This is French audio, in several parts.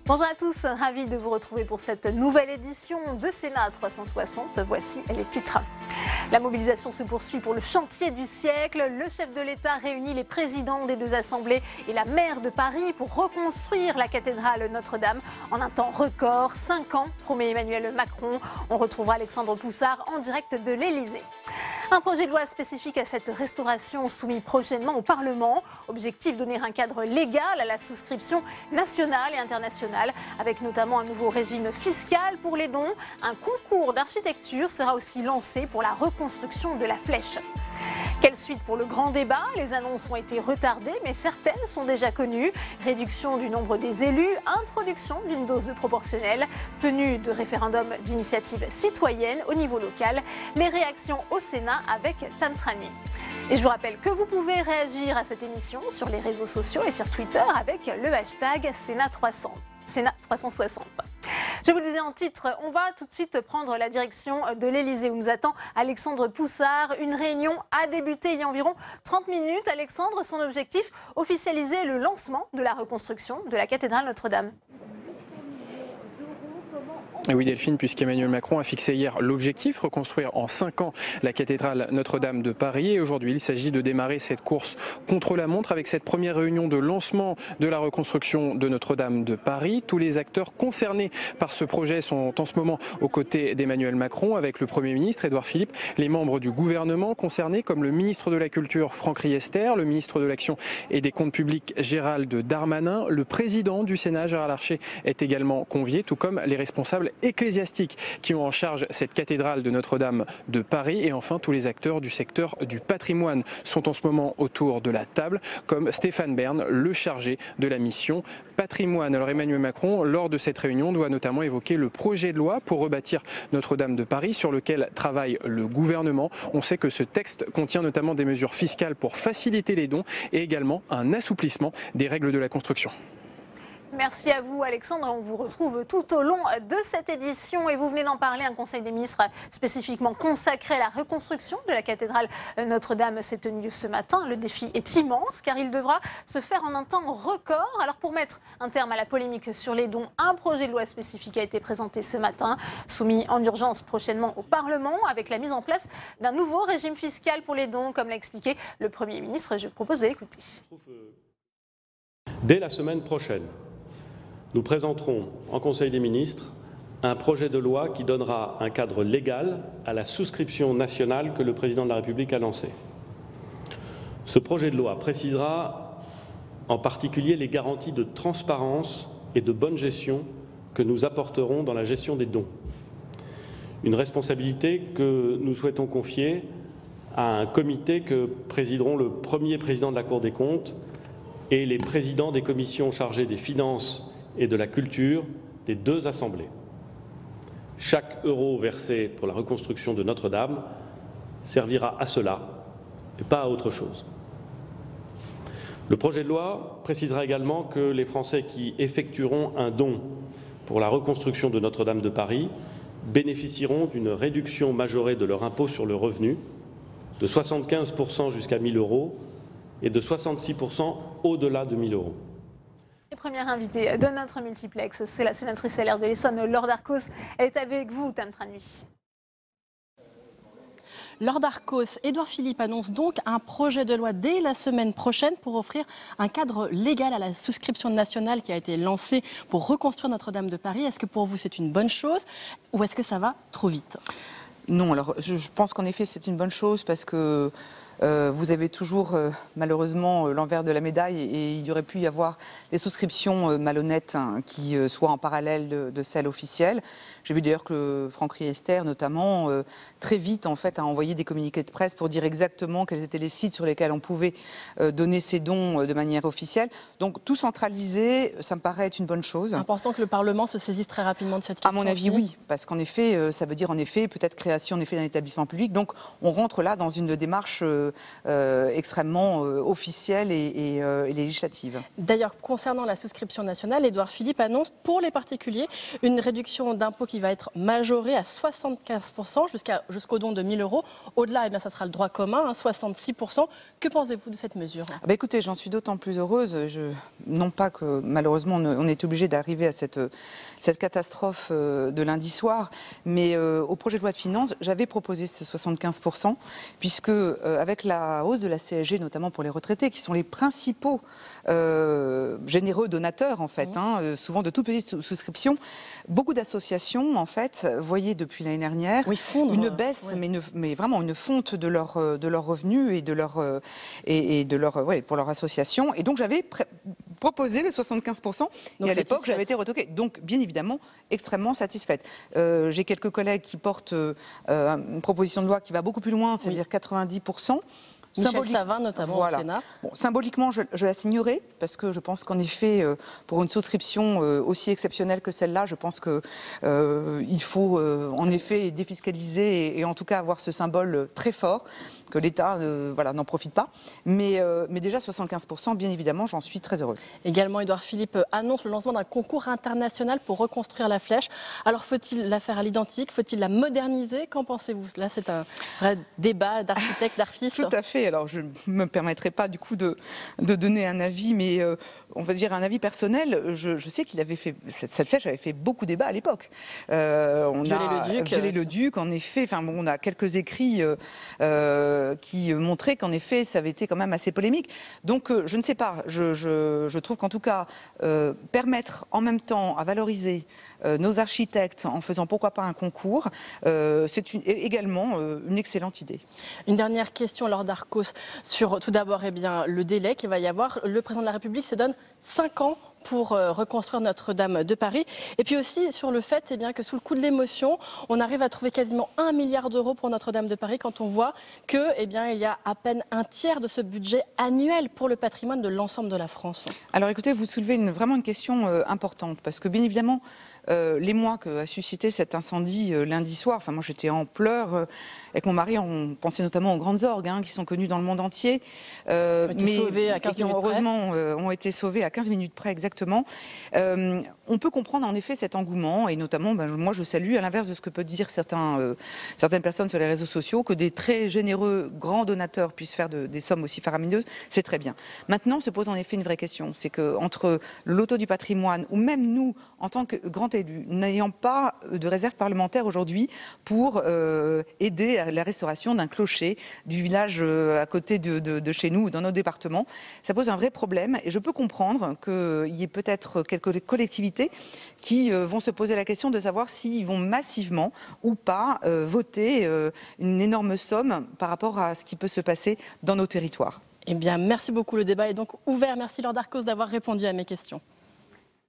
Bonjour à tous, ravi de vous retrouver pour cette nouvelle édition de Sénat 360. Voici les titres. La mobilisation se poursuit pour le chantier du siècle. Le chef de l'État réunit les présidents des deux assemblées et la maire de Paris pour reconstruire la cathédrale Notre-Dame en un temps record. 5 ans, promet Emmanuel Macron. On retrouvera Alexandre Poussard en direct de l'Élysée. Un projet de loi spécifique à cette restauration soumis prochainement au Parlement. Objectif, donner un cadre légal à la souscription nationale et internationale, avec notamment un nouveau régime fiscal pour les dons. Un concours d'architecture sera aussi lancé pour la reconstruction de la flèche. Quelle suite pour le grand débat? Les annonces ont été retardées, mais certaines sont déjà connues. Réduction du nombre des élus, introduction d'une dose de proportionnelle, tenue de référendum d'initiative citoyenne au niveau local, les réactions au Sénat avec Tam Trani. Et je vous rappelle que vous pouvez réagir à cette émission sur les réseaux sociaux et sur Twitter avec le hashtag Sénat300. Sénat 360. Je vous le disais en titre, on va tout de suite prendre la direction de l'Élysée où nous attend Alexandre Poussard. Une réunion a débuté il y a environ 30 minutes. Alexandre, son objectif, officialiser le lancement de la reconstruction de la cathédrale Notre-Dame. Oui Delphine, puisqu'Emmanuel Macron a fixé hier l'objectif, reconstruire en 5 ans la cathédrale Notre-Dame de Paris. Et aujourd'hui, il s'agit de démarrer cette course contre la montre avec cette première réunion de lancement de la reconstruction de Notre-Dame de Paris. Tous les acteurs concernés par ce projet sont en ce moment aux côtés d'Emmanuel Macron, avec le Premier ministre Édouard Philippe, les membres du gouvernement concernés comme le ministre de la Culture Franck Riester, le ministre de l'Action et des Comptes Publics Gérald Darmanin, le président du Sénat Gérard Larcher est également convié, tout comme les responsables ecclésiastiques qui ont en charge cette cathédrale de Notre-Dame de Paris. Et enfin, tous les acteurs du secteur du patrimoine sont en ce moment autour de la table, comme Stéphane Bern, le chargé de la mission patrimoine. Alors Emmanuel Macron, lors de cette réunion, doit notamment évoquer le projet de loi pour rebâtir Notre-Dame de Paris, sur lequel travaille le gouvernement. On sait que ce texte contient notamment des mesures fiscales pour faciliter les dons et également un assouplissement des règles de la construction. Merci à vous Alexandre, on vous retrouve tout au long de cette édition et vous venez d'en parler, un conseil des ministres spécifiquement consacré à la reconstruction de la cathédrale Notre-Dame s'est tenu ce matin. Le défi est immense car il devra se faire en un temps record. Alors pour mettre un terme à la polémique sur les dons, un projet de loi spécifique a été présenté ce matin, soumis en urgence prochainement au Parlement avec la mise en place d'un nouveau régime fiscal pour les dons, comme l'a expliqué le Premier ministre. Je propose de l'écouter. Dès la semaine prochaine, nous présenterons en Conseil des ministres un projet de loi qui donnera un cadre légal à la souscription nationale que le Président de la République a lancée. Ce projet de loi précisera en particulier les garanties de transparence et de bonne gestion que nous apporterons dans la gestion des dons. Une responsabilité que nous souhaitons confier à un comité que présideront le premier président de la Cour des comptes et les présidents des commissions chargées des finances et de la culture des deux assemblées. Chaque euro versé pour la reconstruction de Notre-Dame servira à cela et pas à autre chose. Le projet de loi précisera également que les Français qui effectueront un don pour la reconstruction de Notre-Dame de Paris bénéficieront d'une réduction majorée de leur impôt sur le revenu de 75% jusqu'à 1 000 € et de 66% au-delà de 1 000 €. Première invitée de notre multiplex, c'est la sénatrice LR de l'Essonne, Laure Darcos. Elle est avec vous, Tam Trani. Laure Darcos, Édouard Philippe annonce donc un projet de loi dès la semaine prochaine pour offrir un cadre légal à la souscription nationale qui a été lancée pour reconstruire Notre-Dame de Paris. Est-ce que pour vous c'est une bonne chose ou est-ce que ça va trop vite? Non, alors je pense qu'en effet c'est une bonne chose parce que vous avez toujours malheureusement l'envers de la médaille et il y aurait pu y avoir des souscriptions malhonnêtes qui soient en parallèle de celles officielles. J'ai vu d'ailleurs que Franck Riester notamment très vite en fait a envoyé des communiqués de presse pour dire exactement quels étaient les sites sur lesquels on pouvait donner ces dons de manière officielle. Donc tout centraliser, ça me paraît être une bonne chose. Important que le Parlement se saisisse très rapidement de cette question. À mon avis, oui, parce qu'en effet, ça veut dire en effet peut-être création en effet d'un établissement public. Donc on rentre là dans une démarche extrêmement officielle et législative. D'ailleurs, concernant la souscription nationale, Édouard Philippe annonce pour les particuliers une réduction d'impôt qui va être majorée à 75% jusqu'au don de 1 000 €. Au-delà, ça sera le droit commun, 66%. Que pensez-vous de cette mesure? Écoutez, j'en suis d'autant plus heureuse. Non pas que malheureusement on est obligé d'arriver à cette catastrophe de lundi soir, mais au projet de loi de finances, j'avais proposé ce 75%, puisque avec la hausse de la CSG, notamment pour les retraités, qui sont les principaux généreux donateurs, en fait, souvent de toutes petites souscriptions, beaucoup d'associations, en fait, voyaient depuis l'année dernière une baisse, mais vraiment une fonte de leurs revenus et pour leur association. Et donc j'avais proposé le 75%, et à l'époque j'avais été retoquée. Donc bien évidemment extrêmement satisfaite. J'ai quelques collègues qui portent une proposition de loi qui va beaucoup plus loin, c'est-à-dire 90%. Michel Savin, notamment au Sénat. Symboliquement, je la signerai, parce que je pense qu'en effet, pour une souscription aussi exceptionnelle que celle-là, je pense qu'il faut en effet défiscaliser et en tout cas avoir ce symbole très fort, que l'État n'en profite pas. Mais déjà 75%, bien évidemment, j'en suis très heureuse. Également, Édouard Philippe annonce le lancement d'un concours international pour reconstruire la flèche. Alors, faut-il la faire à l'identique? Faut-il la moderniser? Qu'en pensez-vous? Là, c'est un vrai débat d'architectes, d'artistes. Tout à fait. Alors, je ne me permettrai pas du coup de donner un avis, mais on va dire un avis personnel. Je sais qu'il avait fait, cette flèche avait fait beaucoup débat à l'époque. Violer le duc, en effet. Enfin, on a quelques écrits qui montraient qu'en effet, ça avait été quand même assez polémique. Donc, je ne sais pas. Je trouve qu'en tout cas, permettre en même temps à valoriser nos architectes en faisant pourquoi pas un concours, c'est également une excellente idée. Une dernière question, Laure Darcos, sur tout d'abord le délai qu'il va y avoir. Le président de la République se donne 5 ans pour reconstruire Notre-Dame de Paris. Et puis aussi sur le fait que sous le coup de l'émotion, on arrive à trouver quasiment 1 milliard d'euros pour Notre-Dame de Paris quand on voit que, il y a à peine un tiers de ce budget annuel pour le patrimoine de l'ensemble de la France. Alors écoutez, vous soulevez vraiment une question importante, parce que bien évidemment, l'émoi qu'a suscité cet incendie lundi soir, moi j'étais en pleurs avec mon mari, on pensait notamment aux grandes orgues qui sont connues dans le monde entier, mais sauvées à 15 minutes heureusement ont été sauvées à 15 minutes près exactement. On peut comprendre en effet cet engouement, et notamment moi je salue, à l'inverse de ce que peuvent dire certaines personnes sur les réseaux sociaux, que des très généreux grands donateurs puissent faire des sommes aussi faramineuses, c'est très bien. Maintenant se pose en effet une vraie question, c'est qu'entre le loto du patrimoine, ou même nous en tant que grands élus, n'ayant pas de réserve parlementaire aujourd'hui pour aider à la restauration d'un clocher du village à côté de chez nous, dans nos départements, ça pose un vrai problème, et je peux comprendre qu'il y ait peut-être quelques collectivités qui vont se poser la question de savoir s'ils vont massivement ou pas voter une énorme somme par rapport à ce qui peut se passer dans nos territoires. Merci beaucoup, le débat est donc ouvert. Merci Laure Darcos d'avoir répondu à mes questions.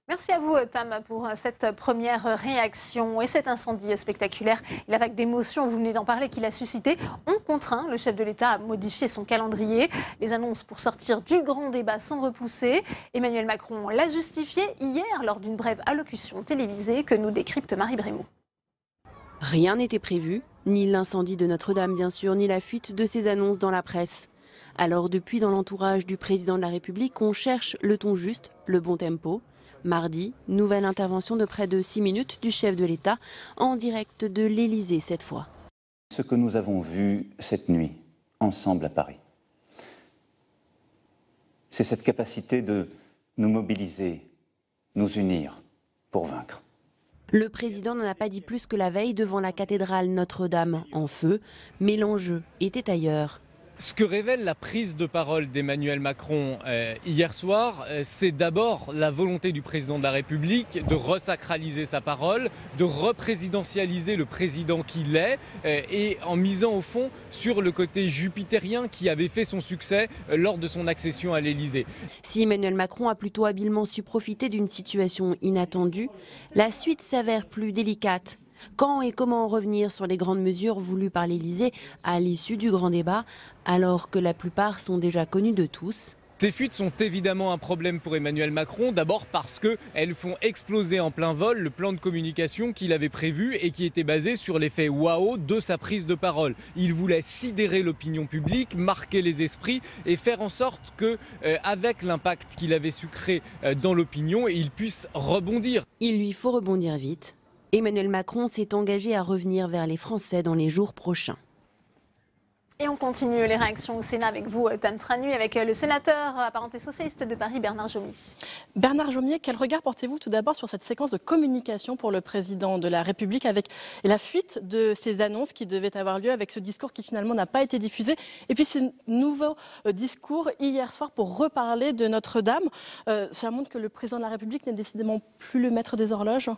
Merci à vous, Tam, pour cette première réaction et cet incendie spectaculaire. La vague d'émotions, vous venez d'en parler, qu'il a suscité, ont contraint le chef de l'État à modifier son calendrier. Les annonces pour sortir du grand débat sont repoussées. Emmanuel Macron l'a justifié hier lors d'une brève allocution télévisée que nous décrypte Marie Brémaud. Rien n'était prévu, ni l'incendie de Notre-Dame bien sûr, ni la fuite de ces annonces dans la presse. Alors depuis, dans l'entourage du président de la République, on cherche le ton juste, le bon tempo. Mardi, nouvelle intervention de près de 6 minutes du chef de l'État, en direct de l'Élysée cette fois. Ce que nous avons vu cette nuit, ensemble à Paris, c'est cette capacité de nous mobiliser, nous unir pour vaincre. Le président n'en a pas dit plus que la veille devant la cathédrale Notre-Dame en feu, mais l'enjeu était ailleurs. Ce que révèle la prise de parole d'Emmanuel Macron hier soir, c'est d'abord la volonté du président de la République de resacraliser sa parole, de représidentialiser le président qu'il est, et en misant au fond sur le côté jupitérien qui avait fait son succès lors de son accession à l'Élysée. Si Emmanuel Macron a plutôt habilement su profiter d'une situation inattendue, la suite s'avère plus délicate. Quand et comment revenir sur les grandes mesures voulues par l'Élysée à l'issue du grand débat, alors que la plupart sont déjà connues de tous? Ces fuites sont évidemment un problème pour Emmanuel Macron, d'abord parce qu'elles font exploser en plein vol le plan de communication qu'il avait prévu et qui était basé sur l'effet waouh de sa prise de parole. Il voulait sidérer l'opinion publique, marquer les esprits et faire en sorte que, avec l'impact qu'il avait su créer dans l'opinion, il puisse rebondir. Il lui faut rebondir vite. Emmanuel Macron s'est engagé à revenir vers les Français dans les jours prochains. Et on continue les réactions au Sénat avec vous, Tam Tranu, avec le sénateur apparenté socialiste de Paris, Bernard Jomier. Bernard Jomier, quel regard portez-vous tout d'abord sur cette séquence de communication pour le président de la République avec la fuite de ces annonces qui devaient avoir lieu avec ce discours qui finalement n'a pas été diffusé et puis ce nouveau discours hier soir pour reparler de Notre-Dame. Ça montre que le président de la République n'est décidément plus le maître des horloges.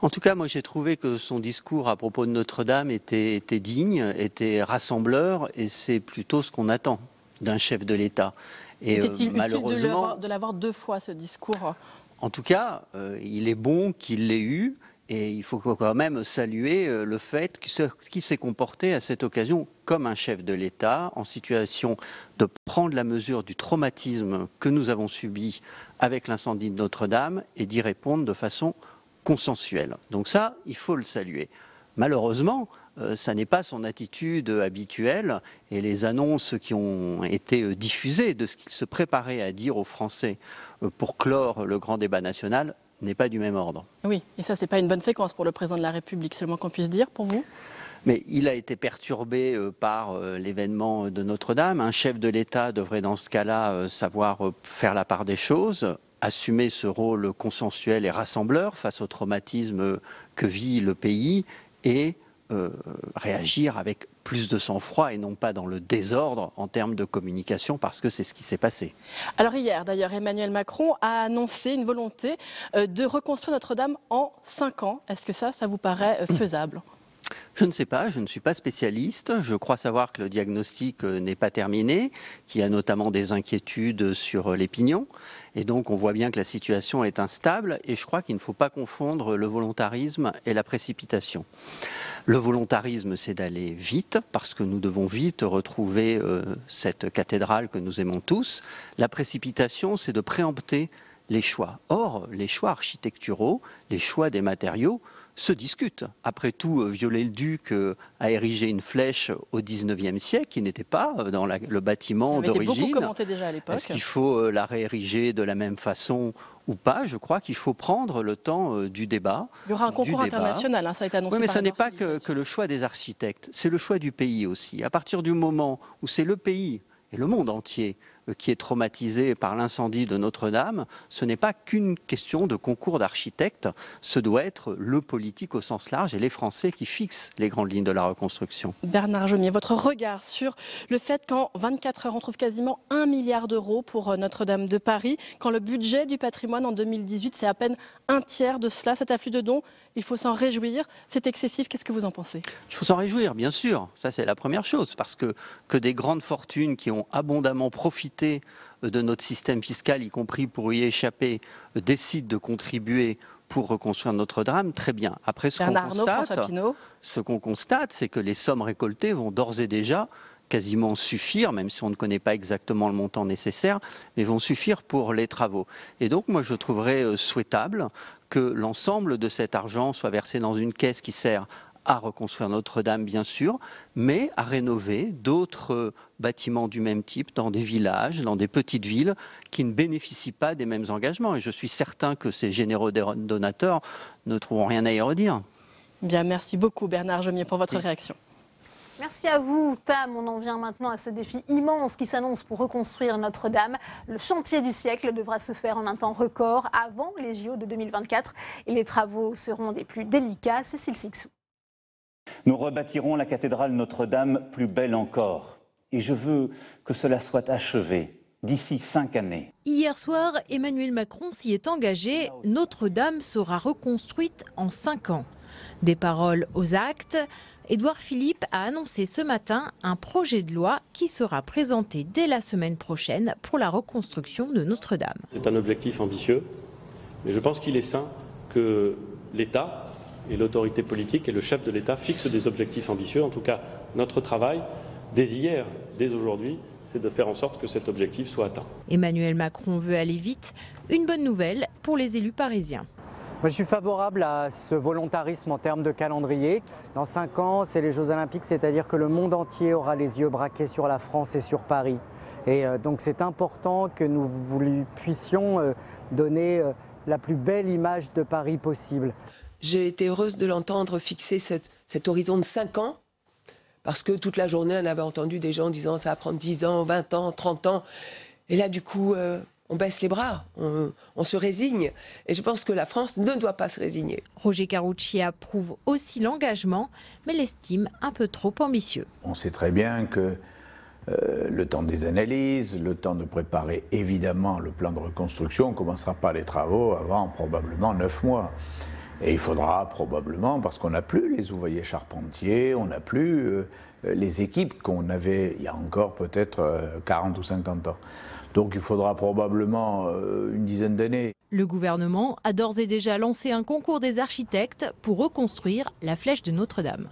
En tout cas, moi j'ai trouvé que son discours à propos de Notre-Dame était digne, était rassembleur, et c'est plutôt ce qu'on attend d'un chef de l'État. Était-il malheureusement utile de l'avoir deux fois, ce discours? En tout cas, il est bon qu'il l'ait eu, et il faut quand même saluer le fait qu'il s'est comporté à cette occasion comme un chef de l'État, en situation de prendre la mesure du traumatisme que nous avons subi avec l'incendie de Notre-Dame et d'y répondre de façon consensuel. Donc ça, il faut le saluer. Malheureusement, ça n'est pas son attitude habituelle et les annonces qui ont été diffusées de ce qu'il se préparait à dire aux Français pour clore le grand débat national n'est pas du même ordre. Oui, et ça, c'est pas une bonne séquence pour le président de la République, c'est le moins qu'on puisse dire pour vous? Mais il a été perturbé par l'événement de Notre-Dame. Un chef de l'État devrait dans ce cas-là savoir faire la part des choses, assumer ce rôle consensuel et rassembleur face au traumatisme que vit le pays et réagir avec plus de sang-froid et non pas dans le désordre en termes de communication, parce que c'est ce qui s'est passé. Alors hier, d'ailleurs, Emmanuel Macron a annoncé une volonté de reconstruire Notre-Dame en 5 ans. Est-ce que ça vous paraît faisable ? Je ne sais pas, je ne suis pas spécialiste. Je crois savoir que le diagnostic n'est pas terminé, qu'il y a notamment des inquiétudes sur les pignons. Et donc on voit bien que la situation est instable et je crois qu'il ne faut pas confondre le volontarisme et la précipitation. Le volontarisme, c'est d'aller vite, parce que nous devons vite retrouver cette cathédrale que nous aimons tous. La précipitation, c'est de préempter les choix. Or, les choix architecturaux, les choix des matériaux, se discutent. Après tout, Viollet-le-Duc a érigé une flèche au XIXe siècle qui n'était pas dans le bâtiment d'origine. Ça avait été beaucoup commenté déjà à l'époque. Est-ce qu'il faut la réériger de la même façon ou pas? Je crois qu'il faut prendre le temps du débat. Il y aura un concours international, hein, ça a été annoncé. Oui, mais par ce n'est pas que le choix des architectes, c'est le choix du pays aussi. À partir du moment où c'est le pays et le monde entier qui est traumatisé par l'incendie de Notre-Dame, ce n'est pas qu'une question de concours d'architectes, ce doit être le politique au sens large et les Français qui fixent les grandes lignes de la reconstruction. Bernard Jomier, votre regard sur le fait qu'en 24 heures, on trouve quasiment 1 milliard d'euros pour Notre-Dame de Paris, quand le budget du patrimoine en 2018, c'est à peine un tiers de cela, cet afflux de dons, il faut s'en réjouir, c'est excessif, qu'est-ce que vous en pensez? Il faut s'en réjouir, bien sûr, ça c'est la première chose, parce que des grandes fortunes qui ont abondamment profité de notre système fiscal, y compris pour y échapper, décident de contribuer pour reconstruire Notre-Dame, très bien. Après, ce qu'on constate, c'est que les sommes récoltées vont d'ores et déjà quasiment suffire, même si on ne connaît pas exactement le montant nécessaire, mais vont suffire pour les travaux. Et donc, moi, je trouverais souhaitable que l'ensemble de cet argent soit versé dans une caisse qui sert à reconstruire Notre-Dame, bien sûr, mais à rénover d'autres bâtiments du même type dans des villages, dans des petites villes qui ne bénéficient pas des mêmes engagements. Et je suis certain que ces généreux donateurs ne trouveront rien à y redire. Bien, merci beaucoup Bernard Jomier pour votre réaction. Merci à vous, Tam. On en vient maintenant à ce défi immense qui s'annonce pour reconstruire Notre-Dame. Le chantier du siècle devra se faire en un temps record avant les JO de 2024 et les travaux seront des plus délicats. Cécile Sixou. Nous rebâtirons la cathédrale Notre-Dame plus belle encore. Et je veux que cela soit achevé d'ici 5 années. Hier soir, Emmanuel Macron s'y est engagé. Notre-Dame sera reconstruite en 5 ans. Des paroles aux actes. Édouard Philippe a annoncé ce matin un projet de loi qui sera présenté dès la semaine prochaine pour la reconstruction de Notre-Dame. C'est un objectif ambitieux, mais je pense qu'il est sain que l'État et l'autorité politique et le chef de l'État fixent des objectifs ambitieux. En tout cas, notre travail, dès hier, dès aujourd'hui, c'est de faire en sorte que cet objectif soit atteint. Emmanuel Macron veut aller vite. Une bonne nouvelle pour les élus parisiens. Moi, je suis favorable à ce volontarisme en termes de calendrier. Dans 5 ans, c'est les Jeux Olympiques, c'est-à-dire que le monde entier aura les yeux braqués sur la France et sur Paris. Et donc c'est important que nous puissions donner la plus belle image de Paris possible. J'ai été heureuse de l'entendre fixer cet horizon de 5 ans, parce que toute la journée, on avait entendu des gens disant ça va prendre 10 ans, 20 ans, 30 ans. Et là, du coup, on baisse les bras, on se résigne. Et je pense que la France ne doit pas se résigner. Roger Karoutchi approuve aussi l'engagement, mais l'estime un peu trop ambitieux. On sait très bien que le temps des analyses, le temps de préparer évidemment le plan de reconstruction, on ne commencera pas les travaux avant probablement 9 mois. Et il faudra probablement, parce qu'on n'a plus les ouvriers charpentiers, on n'a plus les équipes qu'on avait il y a encore peut-être 40 ou 50 ans. Donc il faudra probablement une dizaine d'années. Le gouvernement a d'ores et déjà lancé un concours des architectes pour reconstruire la flèche de Notre-Dame.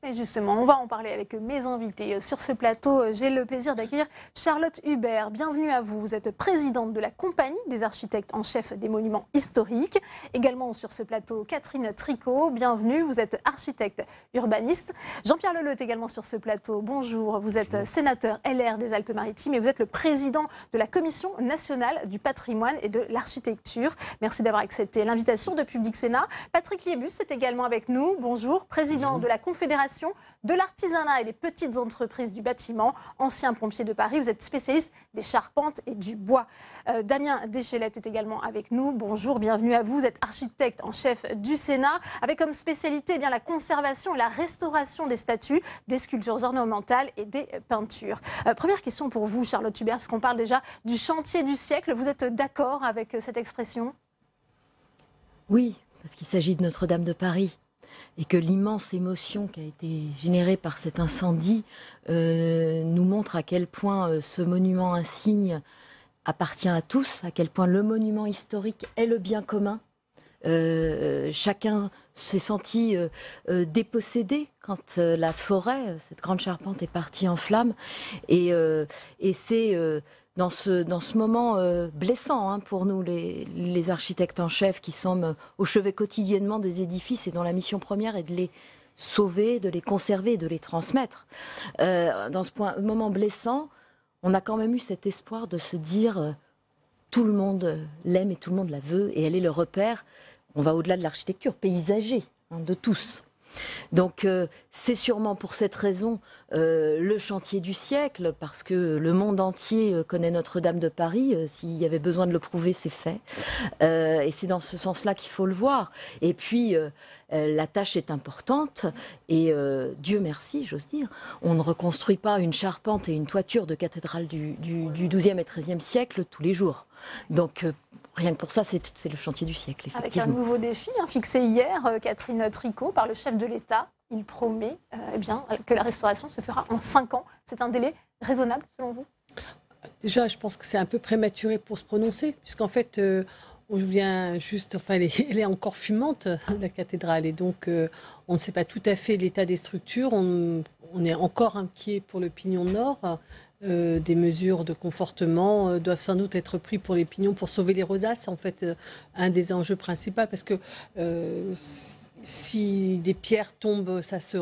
Et justement, on va en parler avec mes invités. Sur ce plateau, j'ai le plaisir d'accueillir Charlotte Hubert. Bienvenue à vous. Vous êtes présidente de la Compagnie des architectes en chef des monuments historiques. Également sur ce plateau, Catherine Tricot. Bienvenue. Vous êtes architecte urbaniste. Jean-Pierre Leleut également sur ce plateau. Bonjour. Vous êtes sénateur LR des Alpes-Maritimes et vous êtes le président de la Commission nationale du patrimoine et de l'architecture. Merci d'avoir accepté l'invitation de Public Sénat. Patrick Liébus est également avec nous. Bonjour. Président de la Confédération de l'artisanat et des petites entreprises du bâtiment, ancien pompier de Paris. Vous êtes spécialiste des charpentes et du bois. Damien Deschelette est également avec nous. Bonjour, bienvenue à vous. Vous êtes architecte en chef du Sénat, avec comme spécialité la conservation et la restauration des statues, des sculptures ornementales et des peintures. Première question pour vous, Charlotte Hubert, parce qu'on parle déjà du chantier du siècle. Vous êtes d'accord avec cette expression ? Oui, parce qu'il s'agit de Notre-Dame de Paris. Et que l'immense émotion qui a été générée par cet incendie nous montre à quel point ce monument insigne appartient à tous, à quel point le monument historique est le bien commun. Chacun s'est senti dépossédé quand la forêt, cette grande charpente, est partie en flammes. Et c'est dans ce moment blessant pour nous, les architectes en chef, qui sommes au chevet quotidiennement des édifices et dont la mission première est de les sauver, de les conserver, de les transmettre. Dans ce moment blessant, on a quand même eu cet espoir de se dire tout le monde l'aime et tout le monde la veut, et elle est le repère, on va au-delà de l'architecture, paysagée, de tous. Donc c'est sûrement pour cette raison le chantier du siècle, parce que le monde entier connaît Notre-Dame de Paris. S'il y avait besoin de le prouver, c'est fait. Et c'est dans ce sens-là qu'il faut le voir. Et puis la tâche est importante et Dieu merci, j'ose dire, on ne reconstruit pas une charpente et une toiture de cathédrale du XIIe et XIIIe siècle tous les jours. Donc rien que pour ça, c'est le chantier du siècle, effectivement. Avec un nouveau défi fixé hier, Catherine Tricot, par le chef de l'État. Il promet que la restauration se fera en 5 ans. C'est un délai raisonnable, selon vous ? Déjà, je pense que c'est un peu prématuré pour se prononcer, puisqu'en fait, on vient juste, elle est encore fumante, la cathédrale, et donc on ne sait pas tout à fait l'état des structures. On est encore inquiet pour le pignon nord. Des mesures de confortement doivent sans doute être prises pour les pignons pour sauver les rosaces. C'est en fait un des enjeux principaux, parce que si des pierres tombent, ça se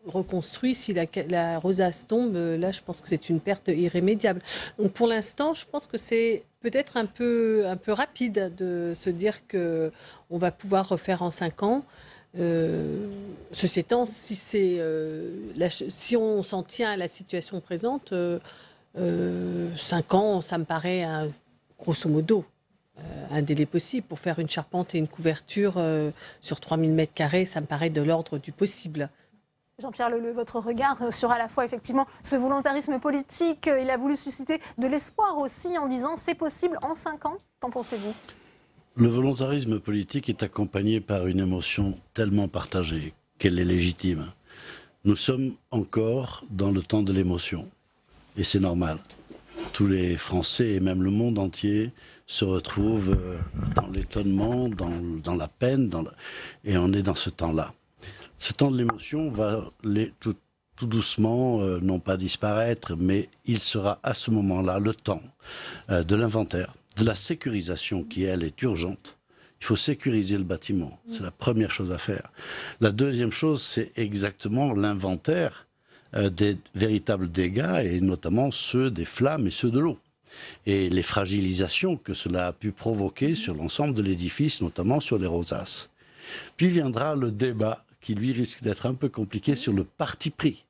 reconstruit. Si la rosace tombe, là, je pense que c'est une perte irrémédiable. Donc pour l'instant, je pense que c'est peut-être un peu rapide de se dire qu'on va pouvoir refaire en 5 ans. Ceci étant, si on s'en tient à la situation présente, 5 ans, ça me paraît grosso modo un délai possible pour faire une charpente et une couverture sur 3000 m². Ça me paraît de l'ordre du possible. Jean-Pierre Leleut, votre regard sur à la fois effectivement ce volontarisme politique, il a voulu susciter de l'espoir aussi en disant c'est possible en 5 ans. Qu'en pensez-vous ? Le volontarisme politique est accompagné par une émotion tellement partagée qu'elle est légitime. Nous sommes encore dans le temps de l'émotion. Et c'est normal. Tous les Français et même le monde entier se retrouvent dans l'étonnement, dans la peine, et on est dans ce temps-là. Ce temps de l'émotion va tout doucement, non pas disparaître, mais il sera à ce moment-là le temps de l'inventaire, de la sécurisation qui, elle, est urgente. Il faut sécuriser le bâtiment, c'est la première chose à faire. La deuxième chose, c'est exactement l'inventaire des véritables dégâts, et notamment ceux des flammes et ceux de l'eau. Et les fragilisations que cela a pu provoquer sur l'ensemble de l'édifice, notamment sur les rosaces. Puis viendra le débat qui, lui, risque d'être un peu compliqué sur le parti pris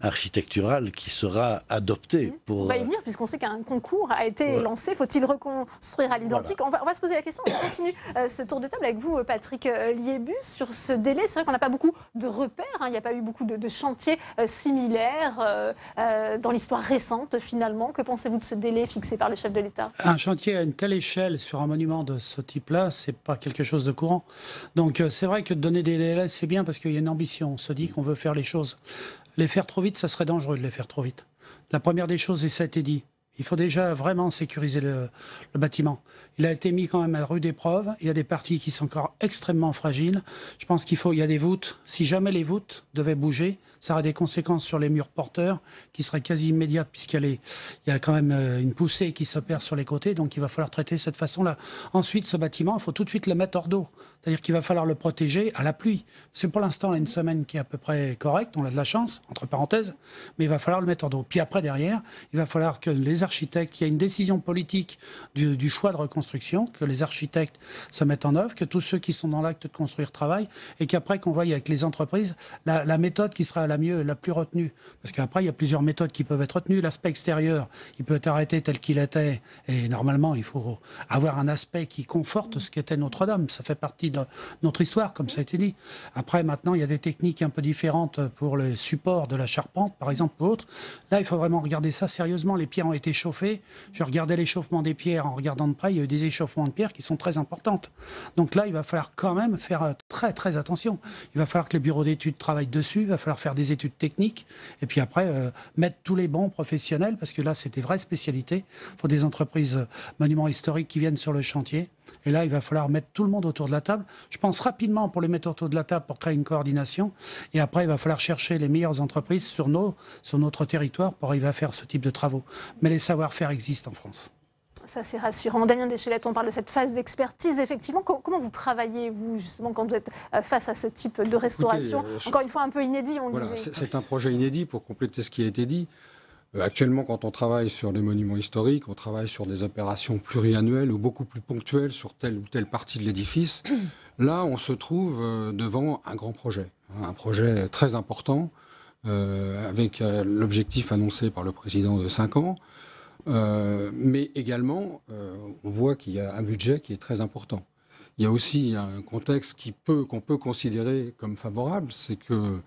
architectural qui sera adopté pour... On va y venir, puisqu'on sait qu'un concours a été lancé. Faut-il reconstruire à l'identique? On va se poser la question. On continue ce tour de table avec vous, Patrick Liébus, sur ce délai. C'est vrai qu'on n'a pas beaucoup de repères. Il n'y a pas eu beaucoup de chantiers similaires dans l'histoire récente, finalement. Que pensez-vous de ce délai fixé par le chef de l'État? Un chantier à une telle échelle sur un monument de ce type-là, c'est pas quelque chose de courant. Donc c'est vrai que de donner des délais, c'est bien parce qu'il y a une ambition. On se dit qu'on veut faire les choses. Les faire trop vite, ça serait dangereux de les faire trop vite. La première des choses, et ça a été dit, il faut déjà vraiment sécuriser le bâtiment. Il a été mis quand même à rude épreuve. Il y a des parties qui sont encore extrêmement fragiles. Je pense il y a des voûtes. Si jamais les voûtes devaient bouger, ça aurait des conséquences sur les murs porteurs qui seraient quasi immédiates puisqu'il y a quand même une poussée qui s'opère sur les côtés. Donc il va falloir traiter cette façon-là. Ensuite, ce bâtiment, il faut tout de suite le mettre hors d'eau. C'est-à-dire qu'il va falloir le protéger à la pluie. C'est pour l'instant, on a une semaine qui est à peu près correcte. On a de la chance, entre parenthèses. Mais il va falloir le mettre hors d'eau. Puis après, derrière, il va falloir que les architectes, qu'il y ait une décision politique du choix de reconstruction, que les architectes se mettent en œuvre, que tous ceux qui sont dans l'acte de construire travaillent, et qu'après qu'on voie avec les entreprises la méthode qui sera la mieux, la plus retenue. Parce qu'après, il y a plusieurs méthodes qui peuvent être retenues. L'aspect extérieur, il peut être arrêté tel qu'il était, et normalement, il faut avoir un aspect qui conforte ce qu'était Notre-Dame. Ça fait partie de notre histoire, comme ça a été dit. Après, maintenant, il y a des techniques un peu différentes pour le support de la charpente, par exemple, ou autre. Là, il faut vraiment regarder ça sérieusement. Les pierres ont été chauffées. Je regardais l'échauffement des pierres en regardant de près. Il y a eu des échauffements de pierres qui sont très importantes. Donc là, il va falloir quand même faire très, très attention. Il va falloir que les bureaux d'études travaillent dessus. Il va falloir faire des études techniques. Et puis après, mettre tous les bons professionnels, parce que là, c'est des vraies spécialités. Il faut des entreprises monuments historiques qui viennent sur le chantier. Et là, il va falloir mettre tout le monde autour de la table. Je pense rapidement pour les mettre autour de la table pour créer une coordination. Et après, il va falloir chercher les meilleures entreprises sur notre territoire pour arriver à faire ce type de travaux. Mais les savoir-faire existent en France. Ça, c'est rassurant. Damien Deschelette, on parle de cette phase d'expertise. Effectivement, comment vous travaillez, vous, justement, quand vous êtes face à ce type de restauration? Encore une fois, un peu inédit, on le disait. C'est un projet inédit pour compléter ce qui a été dit. Actuellement, quand on travaille sur des monuments historiques, on travaille sur des opérations pluriannuelles ou beaucoup plus ponctuelles sur telle ou telle partie de l'édifice. Là, on se trouve devant un grand projet, un projet très important, avec l'objectif annoncé par le président de 5 ans. Mais également, on voit qu'il y a un budget qui est très important. Il y a aussi un contexte qu'on peut considérer comme favorable, c'est que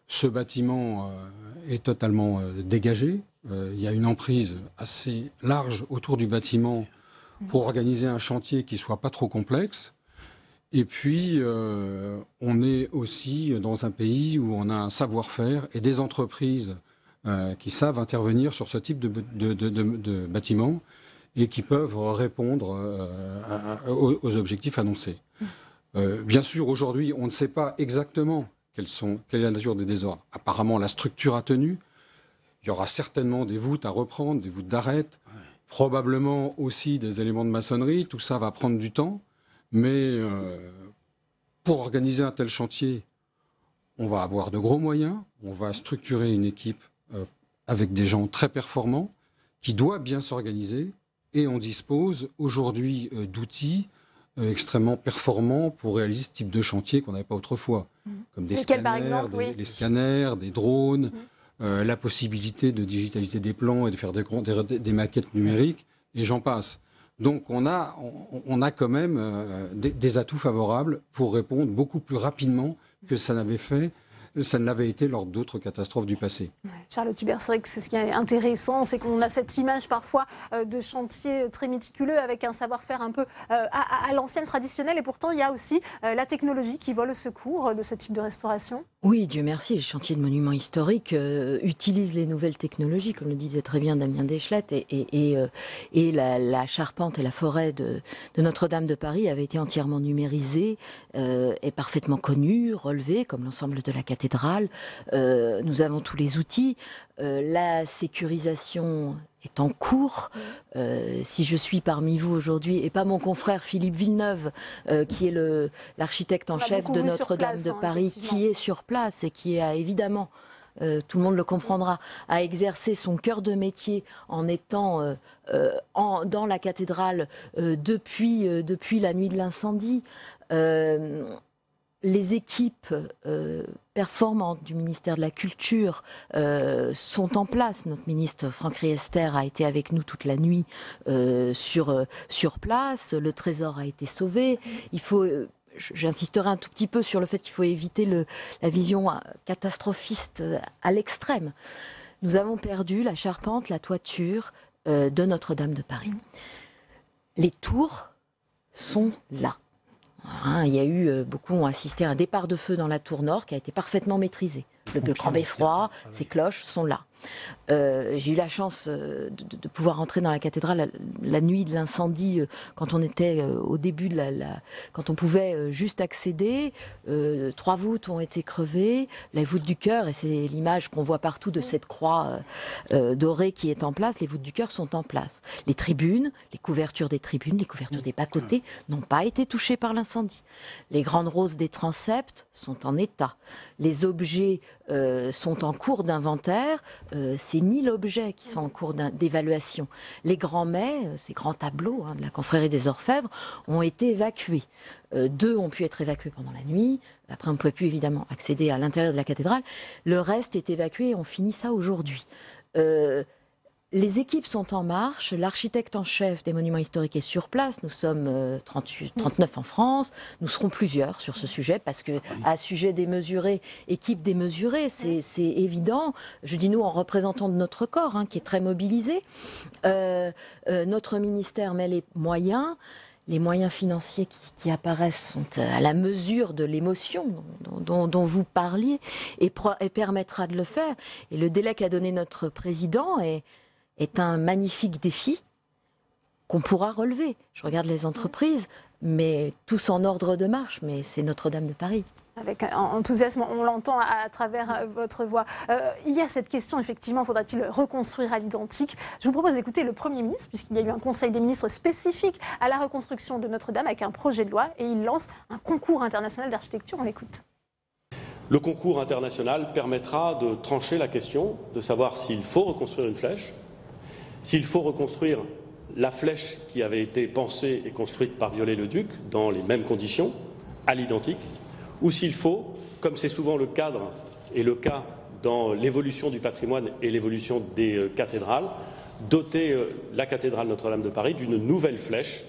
ce bâtiment est totalement dégagé. Il y a une emprise assez large autour du bâtiment pour organiser un chantier qui ne soit pas trop complexe. Et puis, on est aussi dans un pays où on a un savoir-faire et des entreprises qui savent intervenir sur ce type de bâtiment et qui peuvent répondre aux objectifs annoncés. Bien sûr, aujourd'hui, on ne sait pas exactement quelle est la nature des désordres. Apparemment, la structure a tenu. Il y aura certainement des voûtes à reprendre, des voûtes d'arête, probablement aussi des éléments de maçonnerie. Tout ça va prendre du temps. Mais pour organiser un tel chantier, on va avoir de gros moyens. On va structurer une équipe avec des gens très performants qui doit bien s'organiser. Et on dispose aujourd'hui d'outils extrêmement performants pour réaliser ce type de chantier qu'on n'avait pas autrefois. Comme des scanners, par exemple, les scanners, des drones, la possibilité de digitaliser des plans et de faire des maquettes numériques, et j'en passe. Donc on a quand même des atouts favorables pour répondre beaucoup plus rapidement que ça ne l'avait été lors d'autres catastrophes du passé. Charlotte Hubert, c'est vrai que c'est ce qui est intéressant, c'est qu'on a cette image parfois de chantier très méticuleux avec un savoir-faire un peu à l'ancienne traditionnelle, et pourtant il y a aussi la technologie qui vole au secours de ce type de restauration. Oui, Dieu merci, les chantiers de monuments historiques utilisent les nouvelles technologies, comme le disait très bien Damien Deschelette, et la charpente et la forêt de Notre-Dame de Paris avaient été entièrement numérisées et parfaitement connues, relevées, comme l'ensemble de la cathédrale. cathédrale. Nous avons tous les outils. La sécurisation est en cours. Si je suis parmi vous aujourd'hui, et pas mon confrère Philippe Villeneuve, qui est l'architecte en chef de Notre-Dame de Paris, qui est sur place et qui a évidemment, tout le monde le comprendra, a exercé son cœur de métier en étant dans la cathédrale depuis la nuit de l'incendie. Les équipes performantes du ministère de la Culture sont en place. Notre ministre Franck Riester a été avec nous toute la nuit sur place. Le Trésor a été sauvé. Il faut... J'insisterai un tout petit peu sur le fait qu'il faut éviter la vision catastrophiste à l'extrême. Nous avons perdu la charpente, la toiture de Notre-Dame de Paris. Les tours sont là. Il y a eu, beaucoup ont assisté à un départ de feu dans la tour nord qui a été parfaitement maîtrisé. Le grand beffroi, ces cloches sont là. J'ai eu la chance de pouvoir entrer dans la cathédrale la nuit de l'incendie, quand on était au début quand on pouvait juste accéder. 3 voûtes ont été crevées, la voûte du chœur, et c'est l'image qu'on voit partout de cette croix dorée qui est en place. Les voûtes du chœur sont en place. Les tribunes, les couvertures des tribunes, les couvertures des bas-côtés n'ont pas été touchées par l'incendie. Les grandes roses des transepts sont en état. Les objets sont en cours d'inventaire. C'est 1000 objets qui sont en cours d'évaluation. Les grands mets, ces grands tableaux de la confrérie des Orfèvres, ont été évacués. 2 ont pu être évacués pendant la nuit. Après, on ne pouvait plus évidemment accéder à l'intérieur de la cathédrale. Le reste est évacué et on finit ça aujourd'hui. Les équipes sont en marche. L'architecte en chef des monuments historiques est sur place. Nous sommes 39 en France. Nous serons plusieurs sur ce sujet parce que, à sujet démesuré, équipe démesurée, c'est évident. Je dis nous en représentant de notre corps, qui est très mobilisé. Notre ministère met les moyens. Les moyens financiers qui apparaissent sont à la mesure de l'émotion dont vous parliez et permettra de le faire. Et le délai qu'a donné notre président est un magnifique défi qu'on pourra relever. Je regarde les entreprises, mais tous en ordre de marche, mais c'est Notre-Dame de Paris. Avec enthousiasme, on l'entend à travers votre voix. Il y a cette question, effectivement, faudra-t-il reconstruire à l'identique? Je vous propose d'écouter le Premier ministre, puisqu'il y a eu un conseil des ministres spécifique à la reconstruction de Notre-Dame avec un projet de loi, et il lance un concours international d'architecture. On l'écoute. Le concours international permettra de trancher la question, de savoir s'il faut reconstruire une flèche, s'il faut reconstruire la flèche qui avait été pensée et construite par Viollet-le-Duc dans les mêmes conditions, à l'identique, ou s'il faut, comme c'est souvent le cadre et le cas dans l'évolution du patrimoine et l'évolution des cathédrales, doter la cathédrale Notre-Dame de Paris d'une nouvelle flèche.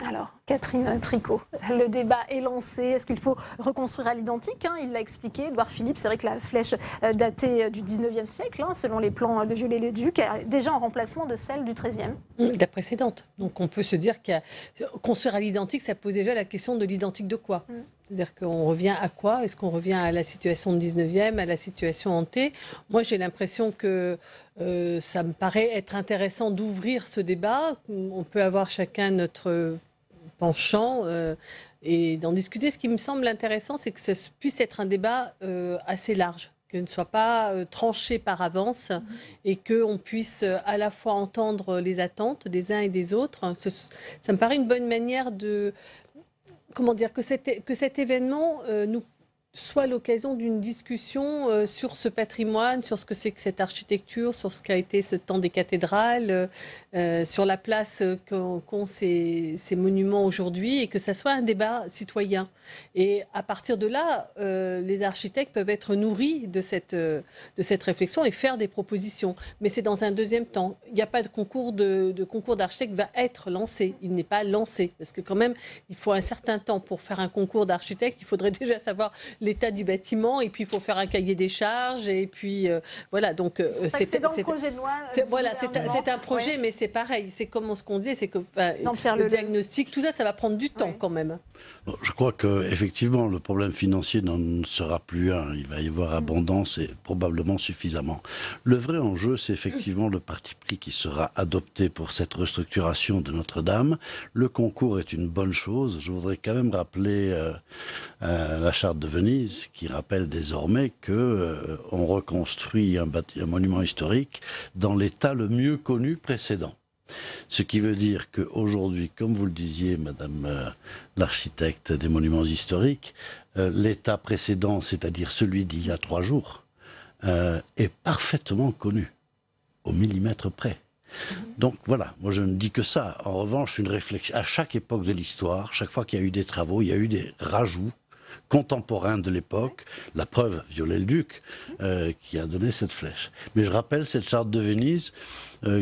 Alors, Catherine Tricot, le débat est lancé. Est-ce qu'il faut reconstruire à l'identique? Il l'a expliqué, Édouard Philippe. C'est vrai que la flèche datée du 19e siècle, selon les plans de Viollet-le-Duc, est déjà en remplacement de celle du 13e. La précédente. Donc on peut se dire que construire à l'identique, ça pose déjà la question de l'identique de quoi? C'est-à-dire qu'on revient à quoi? Est-ce qu'on revient à la situation de 19e, à la situation hantée? Moi, j'ai l'impression que ça me paraît être intéressant d'ouvrir ce débat. On peut avoir chacun notre penchant et d'en discuter. Ce qui me semble intéressant, c'est que ça puisse être un débat assez large, que ne soit pas tranché par avance et qu'on puisse à la fois entendre les attentes des uns et des autres. Ça me paraît une bonne manière de... Comment dire, que cet événement nous soit l'occasion d'une discussion sur ce patrimoine, sur ce que c'est que cette architecture, sur ce qu'a été ce temps des cathédrales, sur la place qu'ont ces monuments aujourd'hui, et que ça soit un débat citoyen. Et à partir de là, les architectes peuvent être nourris de cette réflexion et faire des propositions. Mais c'est dans un deuxième temps. Il n'y a pas de concours d'architectes va être lancé. Il n'est pas lancé. Parce que quand même, il faut un certain temps pour faire un concours d'architectes. Il faudrait déjà savoir l'état du bâtiment, et puis il faut faire un cahier des charges, et puis voilà. Donc c'est dans le projet de loi. Voilà, c'est un projet, mais c'est pareil. C'est comme ce qu'on disait, c'est que le diagnostic, tout ça, ça va prendre du temps quand même. Je crois qu'effectivement, le problème financier n'en sera plus un. Il va y avoir abondance et probablement suffisamment. Le vrai enjeu, c'est effectivement le parti pris qui sera adopté pour cette restructuration de Notre-Dame. Le concours est une bonne chose. Je voudrais quand même rappeler la charte de Venise. Venise qui rappelle désormais qu'on reconstruit un monument historique dans l'état le mieux connu précédent. Ce qui veut dire qu'aujourd'hui, comme vous le disiez, Madame l'architecte des monuments historiques, l'état précédent, c'est-à-dire celui d'il y a 3 jours, est parfaitement connu, au millimètre près. Donc voilà, moi je ne dis que ça. En revanche, une réflexion, à chaque époque de l'histoire, chaque fois qu'il y a eu des travaux, il y a eu des rajouts contemporains de l'époque. La preuve, Viollet-le-Duc, qui a donné cette flèche. Mais je rappelle cette charte de Venise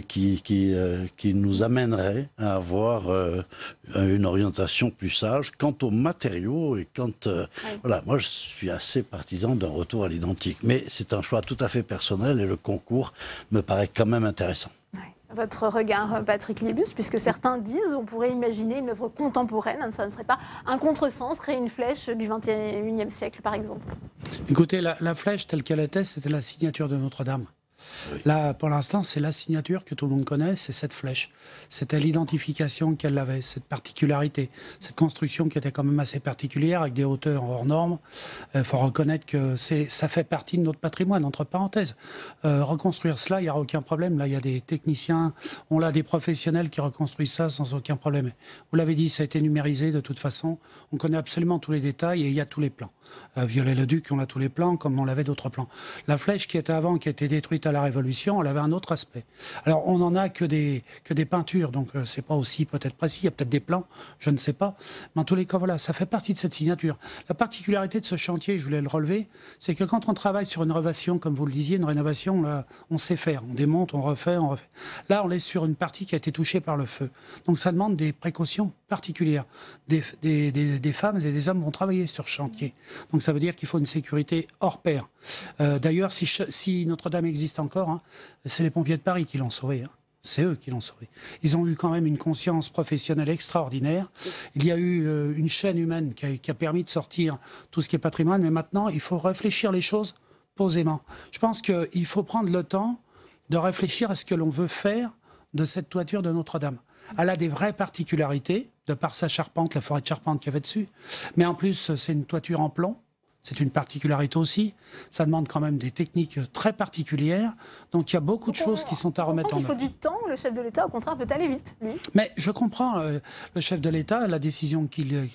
qui nous amènerait à avoir une orientation plus sage quant aux matériaux et quant... Voilà, moi je suis assez partisan d'un retour à l'identique. Mais c'est un choix tout à fait personnel et le concours me paraît quand même intéressant. Votre regard, Patrick Liebus, puisque certains disent on pourrait imaginer une œuvre contemporaine, ça ne serait pas un contresens, créer une flèche du XXIe siècle, par exemple. Écoutez, la flèche telle qu'elle était, c'était la signature de Notre-Dame. Oui. Là, pour l'instant, c'est la signature que tout le monde connaît, c'est cette flèche. C'était l'identification qu'elle avait, cette particularité, cette construction qui était quand même assez particulière, avec des hauteurs hors normes. Il faut reconnaître que ça fait partie de notre patrimoine, entre parenthèses. Reconstruire cela, il n'y aura aucun problème. Là, il y a des techniciens, on a des professionnels qui reconstruisent ça sans aucun problème. Vous l'avez dit, ça a été numérisé de toute façon. On connaît absolument tous les détails et il y a tous les plans. Viollet-le-Duc, on a tous les plans, comme on avait d'autres plans. La flèche qui était avant, qui a été détruite à la Révolution, elle avait un autre aspect. Alors, on n'en a que des peintures, donc c'est pas aussi peut-être précis, il y a peut-être des plans, je ne sais pas. Mais en tous les cas, voilà, ça fait partie de cette signature. La particularité de ce chantier, je voulais le relever, c'est que quand on travaille sur une rénovation, comme vous le disiez, une rénovation, là, on sait faire, on démonte, on refait, on refait. Là, on est sur une partie qui a été touchée par le feu. Donc, ça demande des précautions particulières. Des femmes et des hommes vont travailler sur ce chantier. Donc, ça veut dire qu'il faut une sécurité hors pair. D'ailleurs, si Notre-Dame existe encore, hein, c'est les pompiers de Paris qui l'ont sauvé. Hein. C'est eux qui l'ont sauvé. Ils ont eu quand même une conscience professionnelle extraordinaire. Il y a eu une chaîne humaine qui a permis de sortir tout ce qui est patrimoine. Mais maintenant, il faut réfléchir les choses posément. Je pense qu'il faut prendre le temps de réfléchir à ce que l'on veut faire de cette toiture de Notre-Dame. Elle a des vraies particularités, de par sa charpente, la forêt de charpente qu'il y avait dessus. Mais en plus, c'est une toiture en plomb. C'est une particularité aussi. Ça demande quand même des techniques très particulières. Donc il y a beaucoup de choses qui sont à remettre en œuvre. Il faut du temps. Le chef de l'État, au contraire, veut aller vite, lui. Mais je comprends le chef de l'État, la décision qu'il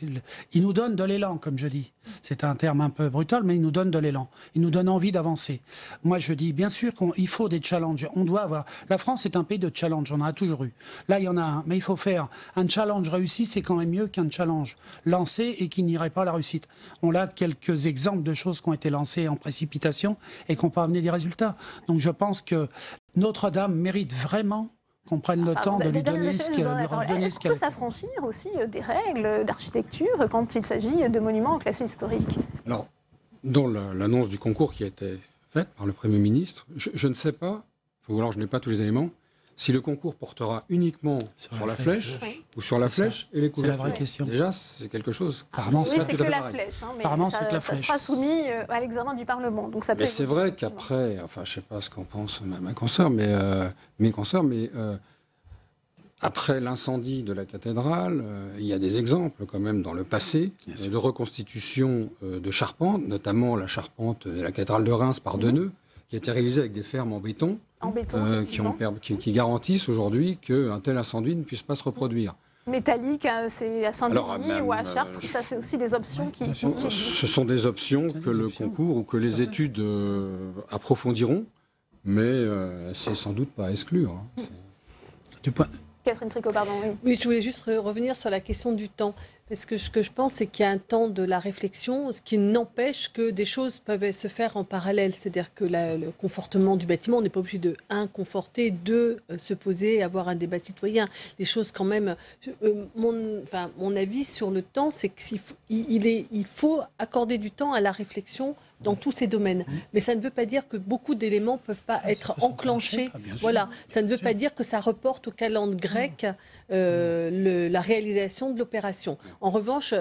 nous donne de l'élan, comme je dis. C'est un terme un peu brutal, mais il nous donne de l'élan. Il nous donne envie d'avancer. Moi, je dis, bien sûr qu'il faut des challenges. On doit avoir... La France est un pays de challenge. On en a toujours eu. Là, il y en a un. Mais il faut faire un challenge réussi. C'est quand même mieux qu'un challenge lancé et qui n'irait pas à la réussite. On a quelques exemples de choses qui ont été lancées en précipitation et qui n'ont pas amené des résultats. Donc je pense que Notre-Dame mérite vraiment qu'on prenne le temps de lui donner ce qu'elle a. Est-ce qu'on peut s'affranchir aussi des règles d'architecture quand il s'agit de monuments classés historiques? Alors, dans l'annonce du concours qui a été faite par le Premier ministre, je ne sais pas, alors je n'ai pas tous les éléments, si le concours portera uniquement sur la flèche ou sur la flèche et les couvertures. C'est la vraie question. Déjà, c'est quelque chose... Apparemment, c'est que la flèche. Mais apparemment, c'est que la flèche. Ça sera soumis à l'examen du Parlement. Donc ça peut c'est vrai qu'après, enfin, je ne sais pas ce qu'en pense ma consoeur, mais après l'incendie de la cathédrale, il y a des exemples quand même dans le passé de reconstitution de charpentes, notamment la charpente de la cathédrale de Reims par Deneux, qui a été réalisée avec des fermes en béton, qui garantissent aujourd'hui qu'un tel incendie ne puisse pas se reproduire. Métallique, c'est à Saint-Denis ou à Chartres, ça c'est aussi des options qui Ce sont des options que le concours ou que les études approfondiront, mais c'est sans doute pas à exclure. Hein. Catherine Tricot, pardon. Oui, je voulais juste revenir sur la question du temps. Parce que ce que je pense, c'est qu'il y a un temps de la réflexion, ce qui n'empêche que des choses peuvent se faire en parallèle. C'est-à-dire que le confortement du bâtiment, on n'est pas obligé de, conforter, deux, se poser et avoir un débat citoyen. Les choses quand même... mon avis sur le temps, c'est qu'il faut accorder du temps à la réflexion dans tous ces domaines. Mais ça ne veut pas dire que beaucoup d'éléments ne peuvent pas être enclenchés. Voilà. Ça ne veut pas dire que ça reporte au calendrier grec la réalisation de l'opération. En revanche,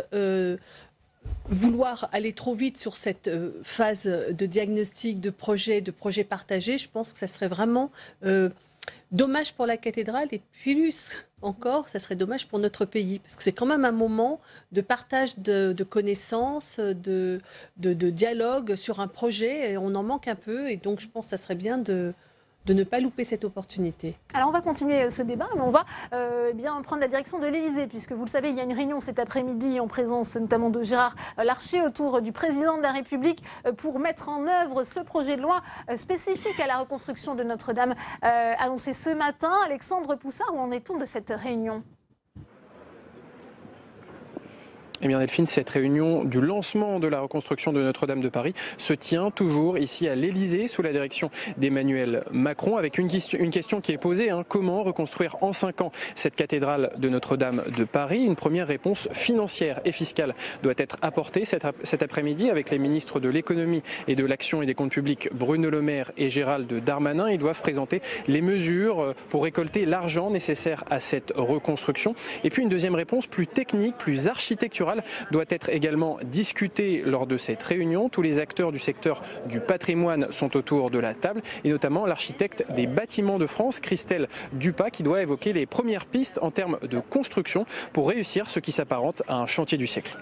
vouloir aller trop vite sur cette phase de diagnostic, de projet partagé, je pense que ça serait vraiment dommage pour la cathédrale et plus encore, ça serait dommage pour notre pays, parce que c'est quand même un moment de partage de connaissances, de dialogue sur un projet, et on en manque un peu, et donc je pense que ça serait bien de ne pas louper cette opportunité. Alors on va continuer ce débat, mais on va bien prendre la direction de l'Élysée, puisque vous le savez, il y a une réunion cet après-midi en présence notamment de Gérard Larcher autour du président de la République pour mettre en œuvre ce projet de loi spécifique à la reconstruction de Notre-Dame annoncé ce matin. Alexandre Poussard, où en est-on de cette réunion ? Eh bien Delphine, cette réunion du lancement de la reconstruction de Notre-Dame de Paris se tient toujours ici à l'Élysée sous la direction d'Emmanuel Macron avec une question qui est posée. Comment reconstruire en 5 ans cette cathédrale de Notre-Dame de Paris ? Une première réponse financière et fiscale doit être apportée cet après-midi avec les ministres de l'économie et de l'action et des comptes publics Bruno Le Maire et Gérald Darmanin. Ils doivent présenter les mesures pour récolter l'argent nécessaire à cette reconstruction. Et puis une deuxième réponse plus technique, plus architecturale doit être également discutée lors de cette réunion. Tous les acteurs du secteur du patrimoine sont autour de la table et notamment l'architecte des bâtiments de France, Christelle Dupas, qui doit évoquer les premières pistes en termes de construction pour réussir ce qui s'apparente à un chantier du siècle.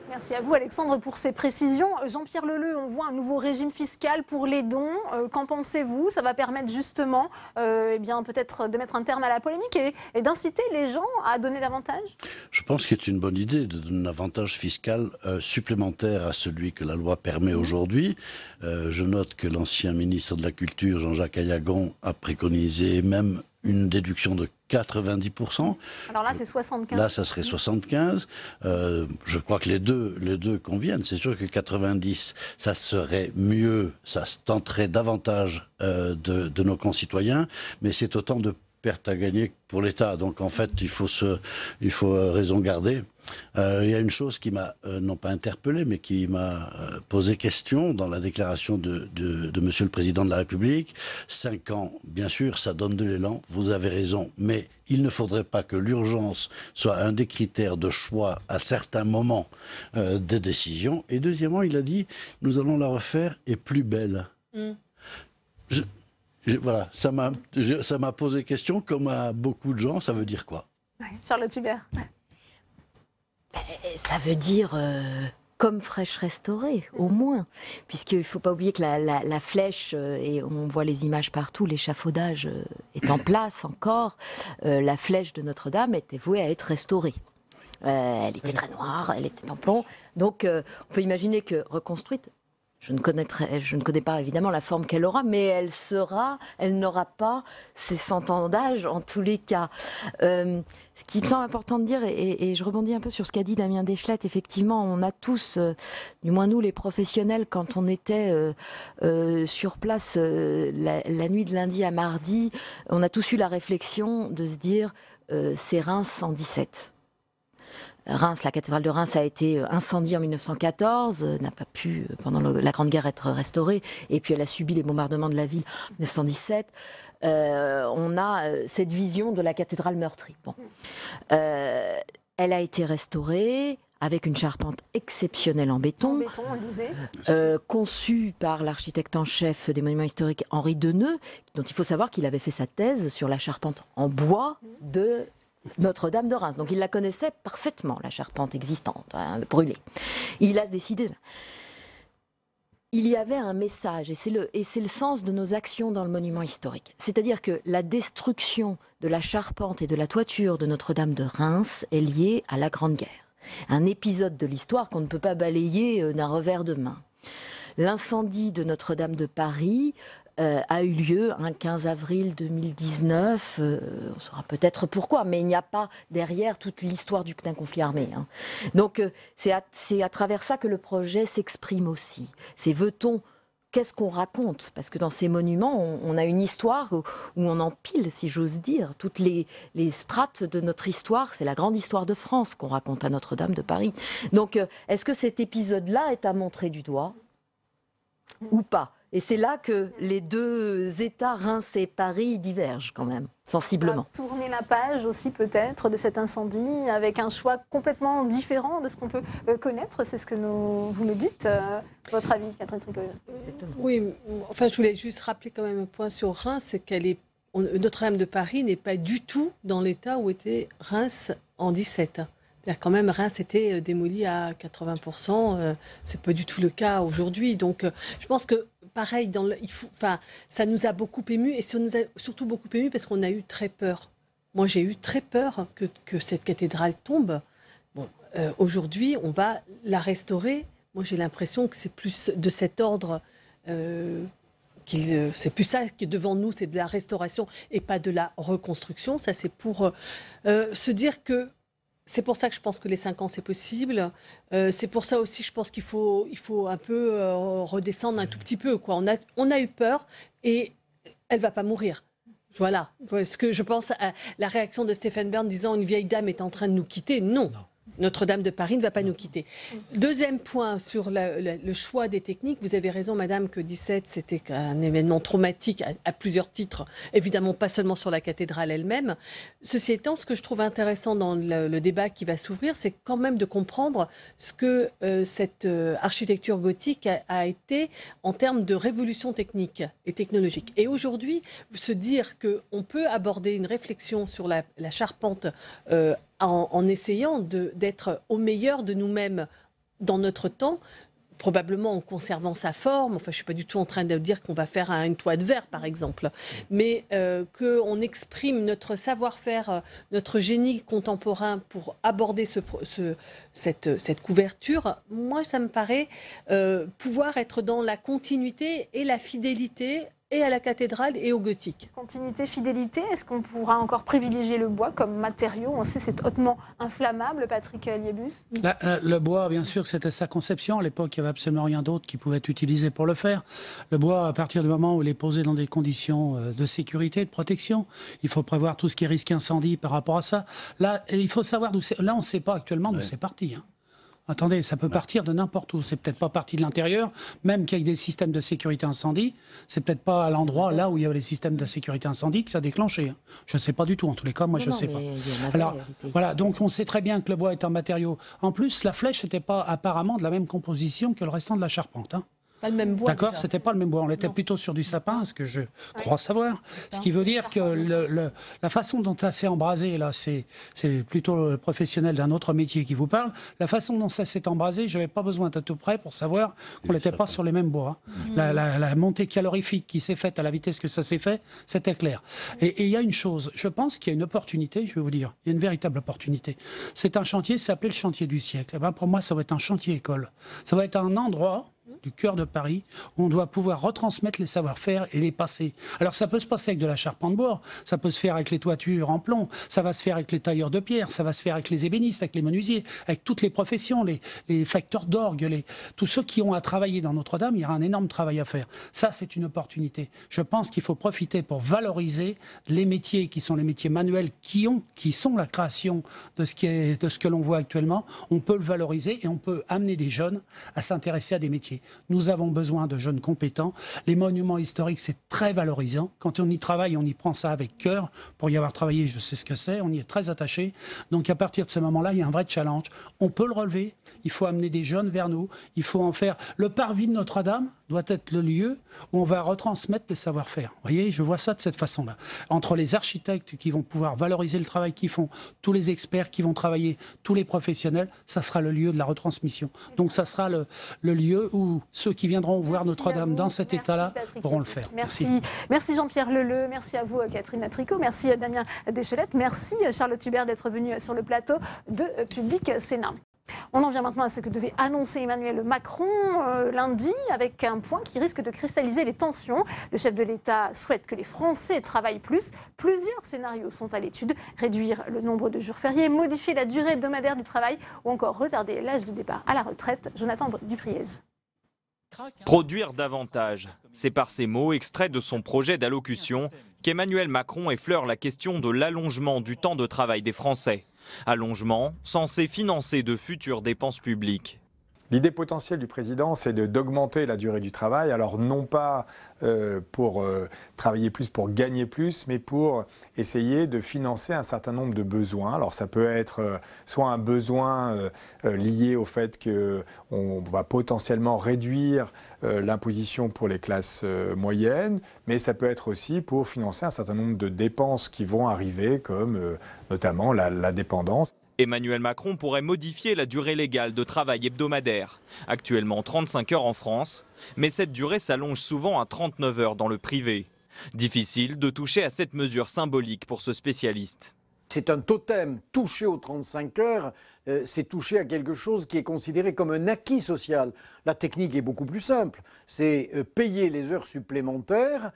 Merci à vous Alexandre pour ces précisions. Jean-Pierre Leleux, on voit un nouveau régime fiscal pour les dons. Qu'en pensez-vous ? Ça va permettre justement peut-être de mettre un terme à la polémique et d'inciter les gens à donner davantage ? Je pense qu'il est une bonne idée de donner un avantage fiscal supplémentaire à celui que la loi permet aujourd'hui. Je note que l'ancien ministre de la Culture, Jean-Jacques Ayagon, a préconisé même une déduction de 90%. Alors là, c'est 75. Là, ça serait 75. Je crois que les deux conviennent. C'est sûr que 90, ça serait mieux, ça se tenterait davantage de nos concitoyens, mais c'est autant de pertes à gagner pour l'État. Donc en fait, il faut raison garder. Il y a une chose qui m'a, non pas interpellé, mais qui m'a posé question dans la déclaration de Monsieur le Président de la République. 5 ans, bien sûr, ça donne de l'élan, vous avez raison, mais il ne faudrait pas que l'urgence soit un des critères de choix à certains moments des décisions. Et deuxièmement, il a dit, nous allons la refaire et plus belle. Voilà, ça m'a posé question, comme à beaucoup de gens, ça veut dire quoi ? Charlotte Hubert. Ça veut dire comme fraîche restaurée, au moins. Puisqu'il ne faut pas oublier que la flèche, et on voit les images partout, l'échafaudage est en place encore. La flèche de Notre-Dame était vouée à être restaurée. Elle était très noire, elle était en plomb. Donc on peut imaginer que reconstruite, je ne connais pas évidemment la forme qu'elle aura, mais elle n'aura pas ses 100 ans d'âge en tous les cas. Ce qui me semble important de dire, et je rebondis un peu sur ce qu'a dit Damien Deschlette, effectivement, on a tous, du moins nous les professionnels, quand on était sur place la nuit de lundi à mardi, on a tous eu la réflexion de se dire c'est Reims en 17. Reims, la cathédrale de Reims a été incendiée en 1914, n'a pas pu, pendant la Grande Guerre, être restaurée, et puis elle a subi les bombardements de la ville en 1917. On a cette vision de la cathédrale meurtrie. Bon. Elle a été restaurée avec une charpente exceptionnelle en béton, on le disait. Conçue par l'architecte en chef des monuments historiques Henri Deneux, dont il faut savoir qu'il avait fait sa thèse sur la charpente en bois de Notre-Dame de Reims. Donc il la connaissait parfaitement, la charpente existante, brûlée. Il a décidé. Il y avait un message, et c'est le sens de nos actions dans le monument historique. C'est-à-dire que la destruction de la charpente et de la toiture de Notre-Dame de Reims est liée à la Grande Guerre. Un épisode de l'histoire qu'on ne peut pas balayer d'un revers de main. L'incendie de Notre-Dame de Paris a eu lieu un 15 avril 2019. On saura peut-être pourquoi, mais il n'y a pas derrière toute l'histoire d'un conflit armé. Donc c'est à travers ça que le projet s'exprime aussi. C'est qu'est-ce qu'on raconte ? Parce que dans ces monuments, on a une histoire où on empile, si j'ose dire, toutes les strates de notre histoire. C'est la grande histoire de France qu'on raconte à Notre-Dame de Paris. Donc est-ce que cet épisode-là est à montrer du doigt ou pas ? Et c'est là que les deux États, Reims et Paris, divergent quand même, sensiblement. Tourner la page aussi peut-être de cet incendie avec un choix complètement différent de ce qu'on peut connaître. C'est ce que vous nous dites. Votre avis, Catherine Tricot ? Oui, enfin je voulais juste rappeler quand même un point sur Reims, c'est qu'elle est Notre-Dame de Paris n'est pas du tout dans l'état où était Reims en 17. Quand même, Reims était démoli à 80%. C'est pas du tout le cas aujourd'hui. Donc, je pense que pareil, ça nous a beaucoup ému et ça nous a surtout beaucoup ému parce qu'on a eu très peur. Moi, j'ai eu très peur que cette cathédrale tombe. Bon, aujourd'hui, on va la restaurer. Moi, j'ai l'impression que c'est plus de cet ordre. C'est plus ça qui est devant nous, c'est de la restauration et pas de la reconstruction. Ça, c'est pour se dire que c'est pour ça que je pense que les 5 ans, c'est possible. C'est pour ça aussi que je pense qu'il faut un peu redescendre un tout petit peu, quoi. On a eu peur et elle ne va pas mourir. Voilà. Parce que je pense à la réaction de Stéphane Bern disant une vieille dame est en train de nous quitter. Non. Notre-Dame de Paris ne va pas nous quitter. Deuxième point sur le choix des techniques. Vous avez raison, madame, que 17, c'était un événement traumatique à plusieurs titres. Évidemment, pas seulement sur la cathédrale elle-même. Ceci étant, ce que je trouve intéressant dans le débat qui va s'ouvrir, c'est quand même de comprendre ce que cette architecture gothique a été en termes de révolution technique et technologique. Et aujourd'hui, se dire qu'on peut aborder une réflexion sur la charpente en essayant d'être au meilleur de nous-mêmes dans notre temps, probablement en conservant sa forme. Enfin, je ne suis pas du tout en train de dire qu'on va faire une toit de verre, par exemple, mais qu'on exprime notre savoir-faire, notre génie contemporain pour aborder cette couverture. Moi, ça me paraît pouvoir être dans la continuité et la fidélité et à la cathédrale et au gothique. Continuité, fidélité, est-ce qu'on pourra encore privilégier le bois comme matériau? On sait c'est hautement inflammable, Patrick Liébus. Le bois, bien sûr, c'était sa conception. À l'époque, il n'y avait absolument rien d'autre qui pouvait être utilisé pour le faire. Le bois, à partir du moment où il est posé dans des conditions de sécurité, de protection, il faut prévoir tout ce qui est risque incendie par rapport à ça. Là, il faut savoir d'où c'est. Là, on ne sait pas actuellement d'où c'est parti. Attendez, ça peut partir de n'importe où. C'est peut-être pas parti de l'intérieur, même qu'avec des systèmes de sécurité incendie, c'est peut-être pas à l'endroit là où il y avait les systèmes de sécurité incendie que ça a déclenché. Je ne sais pas du tout. En tous les cas, moi, je ne sais pas. Alors, voilà, donc on sait très bien que le bois est un matériau. En plus, la flèche n'était pas apparemment de la même composition que le restant de la charpente. Pas le même bois. D'accord, c'était pas le même bois. On était plutôt sur du sapin, ce que je crois savoir. Ce qui veut dire que la façon dont ça s'est embrasé, là, c'est plutôt le professionnel d'un autre métier qui vous parle. La façon dont ça s'est embrasé, je n'avais pas besoin d'être tout près pour savoir qu'on n'était pas sur les mêmes bois. La montée calorifique qui s'est faite à la vitesse que ça s'est fait, c'était clair. Et il y a une chose, je pense qu'il y a une opportunité, je vais vous dire, il y a une véritable opportunité. C'est un chantier, c'est appelé le chantier du siècle. Pour moi, ça va être un chantier école. Ça va être un endroit du cœur de Paris, où on doit pouvoir retransmettre les savoir-faire et les passer. Alors ça peut se passer avec de la charpente bois, ça peut se faire avec les toitures en plomb, ça va se faire avec les tailleurs de pierre, ça va se faire avec les ébénistes, avec les menuisiers, avec toutes les professions, les facteurs d'orgue, tous ceux qui ont à travailler dans Notre-Dame, il y aura un énorme travail à faire. Ça, c'est une opportunité. Je pense qu'il faut profiter pour valoriser les métiers qui sont les métiers manuels, qui sont la création de ce que l'on voit actuellement. On peut le valoriser et on peut amener des jeunes à s'intéresser à des métiers. Nous avons besoin de jeunes compétents. Les monuments historiques, c'est très valorisant. Quand on y travaille, on y prend ça avec cœur. Pour y avoir travaillé, je sais ce que c'est. On y est très attaché. Donc à partir de ce moment-là, il y a un vrai challenge. On peut le relever. Il faut amener des jeunes vers nous. Il faut en faire. Le parvis de Notre-Dame doit être le lieu où on va retransmettre les savoir-faire. Vous voyez, je vois ça de cette façon-là. Entre les architectes qui vont pouvoir valoriser le travail qu'ils font, tous les experts qui vont travailler, tous les professionnels, ça sera le lieu de la retransmission. Donc ça sera le lieu où ceux qui viendront voir Notre-Dame dans cet état-là pourront le faire. Merci Jean-Pierre Leleu, merci à vous Catherine Tricot, merci Damien Deschelette, merci Charlotte Hubert d'être venue sur le plateau de Public Sénat. On en vient maintenant à ce que devait annoncer Emmanuel Macron lundi, avec un point qui risque de cristalliser les tensions. Le chef de l'État souhaite que les Français travaillent plus. Plusieurs scénarios sont à l'étude. Réduire le nombre de jours fériés, modifier la durée hebdomadaire du travail ou encore retarder l'âge de départ à la retraite. Jonathan Dupriez. Produire davantage, c'est par ces mots extraits de son projet d'allocution qu'Emmanuel Macron effleure la question de l'allongement du temps de travail des Français. Allongement censé financer de futures dépenses publiques. L'idée potentielle du président, c'est d'augmenter la durée du travail. Alors non pas pour travailler plus, pour gagner plus, mais pour essayer de financer un certain nombre de besoins. Alors ça peut être soit un besoin lié au fait qu'on va potentiellement réduire l'imposition pour les classes moyennes, mais ça peut être aussi pour financer un certain nombre de dépenses qui vont arriver, comme notamment la dépendance. Emmanuel Macron pourrait modifier la durée légale de travail hebdomadaire, actuellement 35 heures en France, mais cette durée s'allonge souvent à 39 heures dans le privé. Difficile de toucher à cette mesure symbolique pour ce spécialiste. C'est un totem. Toucher aux 35 heures, c'est toucher à quelque chose qui est considéré comme un acquis social. La technique est beaucoup plus simple. C'est payer les heures supplémentaires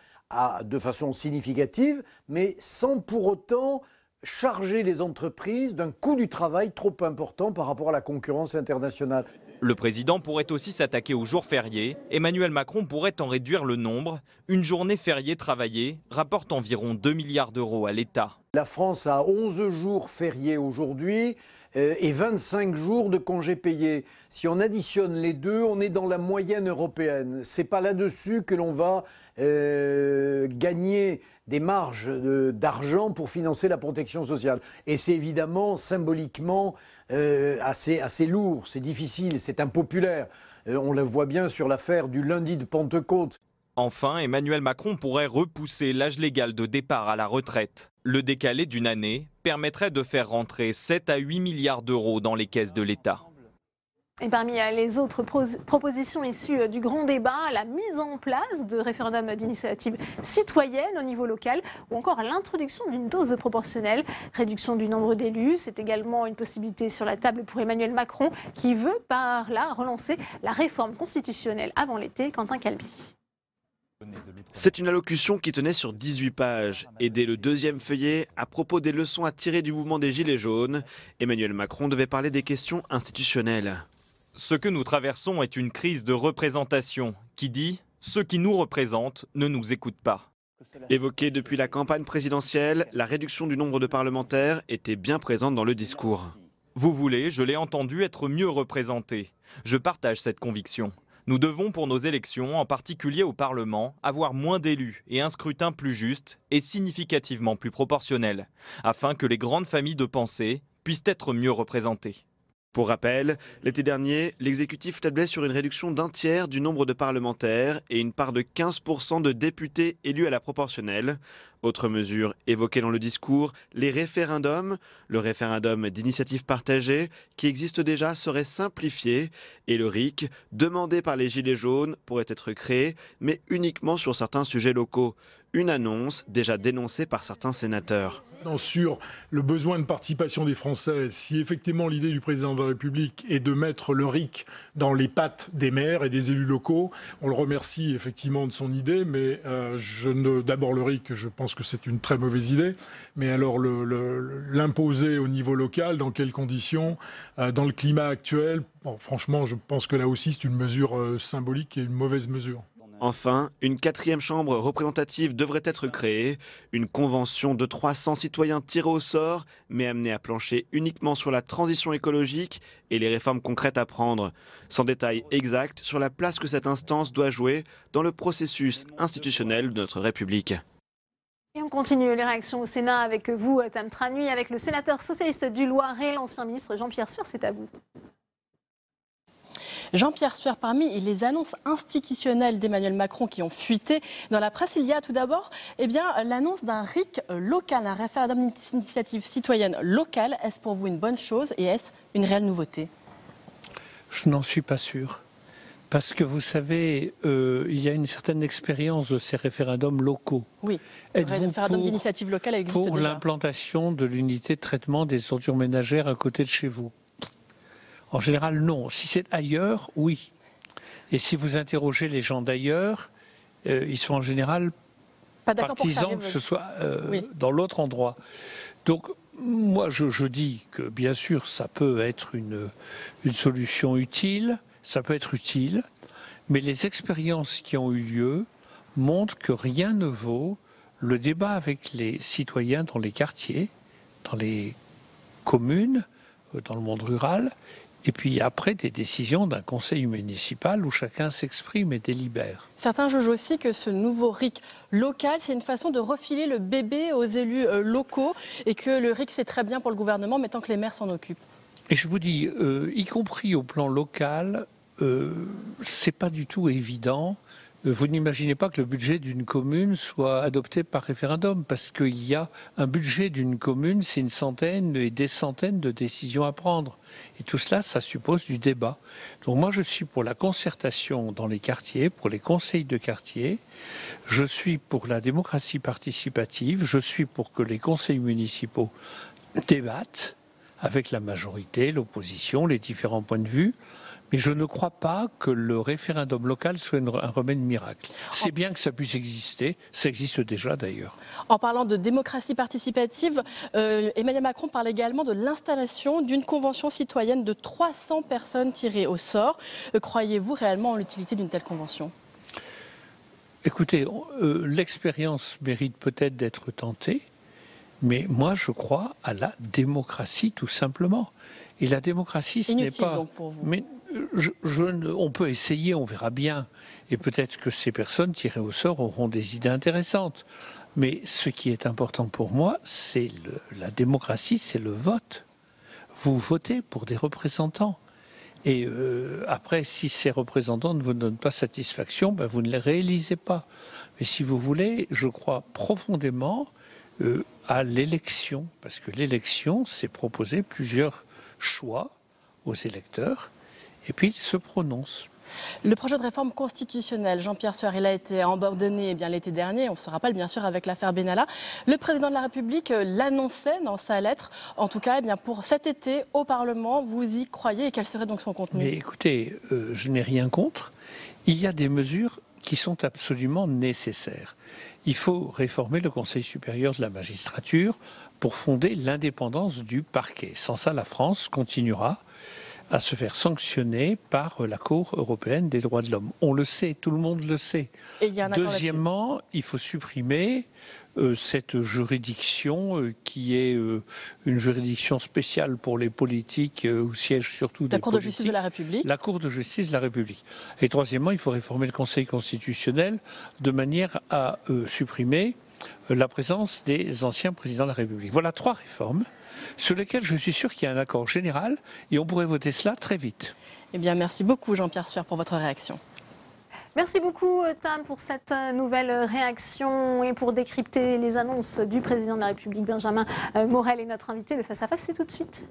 de façon significative, mais sans pour autant charger les entreprises d'un coût du travail trop important par rapport à la concurrence internationale. Le président pourrait aussi s'attaquer aux jours fériés. Emmanuel Macron pourrait en réduire le nombre. Une journée fériée travaillée rapporte environ 2 milliards d'euros à l'État. La France a 11 jours fériés aujourd'hui et 25 jours de congés payés. Si on additionne les deux, on est dans la moyenne européenne. C'est pas là-dessus que l'on va gagner des marges d'argent pour financer la protection sociale. Et c'est évidemment symboliquement assez lourd, c'est difficile, c'est impopulaire. On le voit bien sur l'affaire du lundi de Pentecôte. Enfin, Emmanuel Macron pourrait repousser l'âge légal de départ à la retraite. Le décaler d'une année permettrait de faire rentrer 7 à 8 milliards d'euros dans les caisses de l'État. Et parmi les autres propositions issues du grand débat, la mise en place de référendums d'initiative citoyenne au niveau local ou encore l'introduction d'une dose proportionnelle, réduction du nombre d'élus. C'est également une possibilité sur la table pour Emmanuel Macron qui veut par là relancer la réforme constitutionnelle avant l'été. Quentin Calbi. C'est une allocution qui tenait sur 18 pages. Et dès le deuxième feuillet, à propos des leçons à tirer du mouvement des Gilets jaunes, Emmanuel Macron devait parler des questions institutionnelles. Ce que nous traversons est une crise de représentation qui dit « ceux qui nous représentent ne nous écoutent pas ». Évoquée depuis la campagne présidentielle, la réduction du nombre de parlementaires était bien présente dans le discours. Vous voulez, je l'ai entendu, être mieux représenté. Je partage cette conviction. Nous devons, pour nos élections, en particulier au Parlement, avoir moins d'élus et un scrutin plus juste et significativement plus proportionnel, afin que les grandes familles de pensée puissent être mieux représentées. Pour rappel, l'été dernier, l'exécutif tablait sur une réduction d'1 tiers du nombre de parlementaires et une part de 15% de députés élus à la proportionnelle. Autre mesure évoquée dans le discours, les référendums. Le référendum d'initiative partagée, qui existe déjà, serait simplifié. Et le RIC, demandé par les Gilets jaunes, pourrait être créé, mais uniquement sur certains sujets locaux. Une annonce déjà dénoncée par certains sénateurs. Sur le besoin de participation des Français, si effectivement l'idée du président de la République est de mettre le RIC dans les pattes des maires et des élus locaux, on le remercie effectivement de son idée, mais d'abord le RIC, je pense que c'est une très mauvaise idée, mais alors l'imposer au niveau local, dans quelles conditions, dans le climat actuel, bon, franchement je pense que là aussi c'est une mesure symbolique et une mauvaise mesure. Enfin, une 4e chambre représentative devrait être créée, une convention de 300 citoyens tirés au sort, mais amenés à plancher uniquement sur la transition écologique et les réformes concrètes à prendre, sans détail exact sur la place que cette instance doit jouer dans le processus institutionnel de notre République. Et on continue les réactions au Sénat avec vous, Tam Tranui, avec le sénateur socialiste du Loiret, l'ancien ministre Jean-Pierre Sueur, c'est à vous. Jean-Pierre Sueur, parmi les annonces institutionnelles d'Emmanuel Macron qui ont fuité dans la presse, il y a tout d'abord l'annonce d'un RIC local, un référendum d'initiative citoyenne locale. Est-ce pour vous une bonne chose et est-ce une réelle nouveauté? Je n'en suis pas sûr. Parce que vous savez, il y a une certaine expérience de ces référendums locaux. Oui, le référendum d'initiative locale existe déjà. Pour l'implantation de l'unité de traitement des ordures ménagères à côté de chez vous? En général, non. Si c'est ailleurs, oui. Et si vous interrogez les gens d'ailleurs, ils sont en général partisans que ce soit dans l'autre endroit. Donc, moi, je dis que, bien sûr, ça peut être une solution utile, ça peut être utile, mais les expériences qui ont eu lieu montrent que rien ne vaut le débat avec les citoyens dans les quartiers, dans les communes, dans le monde rural, Et puis après, des décisions d'un conseil municipal où chacun s'exprime et délibère. Certains jugent aussi que ce nouveau RIC local, c'est une façon de refiler le bébé aux élus locaux et que le RIC, c'est très bien pour le gouvernement, mais tant que les maires s'en occupent. Et je vous dis, y compris au plan local, c'est pas du tout évident. Vous n'imaginez pas que le budget d'une commune soit adopté par référendum, parce qu'il y a un budget d'une commune, c'est une centaine et des centaines de décisions à prendre. Et tout cela, ça suppose du débat. Donc moi, je suis pour la concertation dans les quartiers, pour les conseils de quartier. Je suis pour la démocratie participative. Je suis pour que les conseils municipaux débattent avec la majorité, l'opposition, les différents points de vue. Mais je ne crois pas que le référendum local soit un remède miracle. C'est bien que ça puisse exister, ça existe déjà d'ailleurs. En parlant de démocratie participative, Emmanuel Macron parle également de l'installation d'une convention citoyenne de 300 personnes tirées au sort. Croyez-vous réellement en l'utilité d'une telle convention ? Écoutez, l'expérience mérite peut-être d'être tentée, mais moi je crois à la démocratie tout simplement. Et la démocratie, ce n'est pas... donc pour vous. Mais on peut essayer, on verra bien. Et peut-être que ces personnes tirées au sort auront des idées intéressantes. Mais ce qui est important pour moi, c'est la démocratie, c'est le vote. Vous votez pour des représentants. Et après, si ces représentants ne vous donnent pas satisfaction, ben vous ne les réélisez pas. Mais si vous voulez, je crois profondément à l'élection. Parce que l'élection, c'est proposer plusieurs choix aux électeurs, et puis ils se prononcent. Le projet de réforme constitutionnelle, Jean-Pierre Sueur, il a été abandonné l'été dernier, on se rappelle bien sûr avec l'affaire Benalla. Le président de la République l'annonçait dans sa lettre, en tout cas pour cet été au Parlement, vous y croyez et quel serait donc son contenu ? Mais écoutez, je n'ai rien contre, il y a des mesures qui sont absolument nécessaires. Il faut réformer le Conseil supérieur de la magistrature pour fonder l'indépendance du parquet. Sans ça, la France continuera à se faire sanctionner par la Cour européenne des droits de l'homme. On le sait, tout le monde le sait. Et il y a un accord là-dessus. Deuxièmement, il faut supprimer cette juridiction qui est une juridiction spéciale pour les politiques, où siègent surtout des politiques. La Cour de justice de la République. La Cour de justice de la République. Et troisièmement, il faut réformer le Conseil constitutionnel de manière à supprimer la présence des anciens présidents de la République. Voilà 3 réformes sur lesquelles je suis sûr qu'il y a un accord général et on pourrait voter cela très vite. Eh bien, merci beaucoup Jean-Pierre Sueur pour votre réaction. Merci beaucoup Tam pour cette nouvelle réaction et pour décrypter les annonces du président de la République. Benjamin Morel est notre invité. Le face-à-face, c'est tout de suite.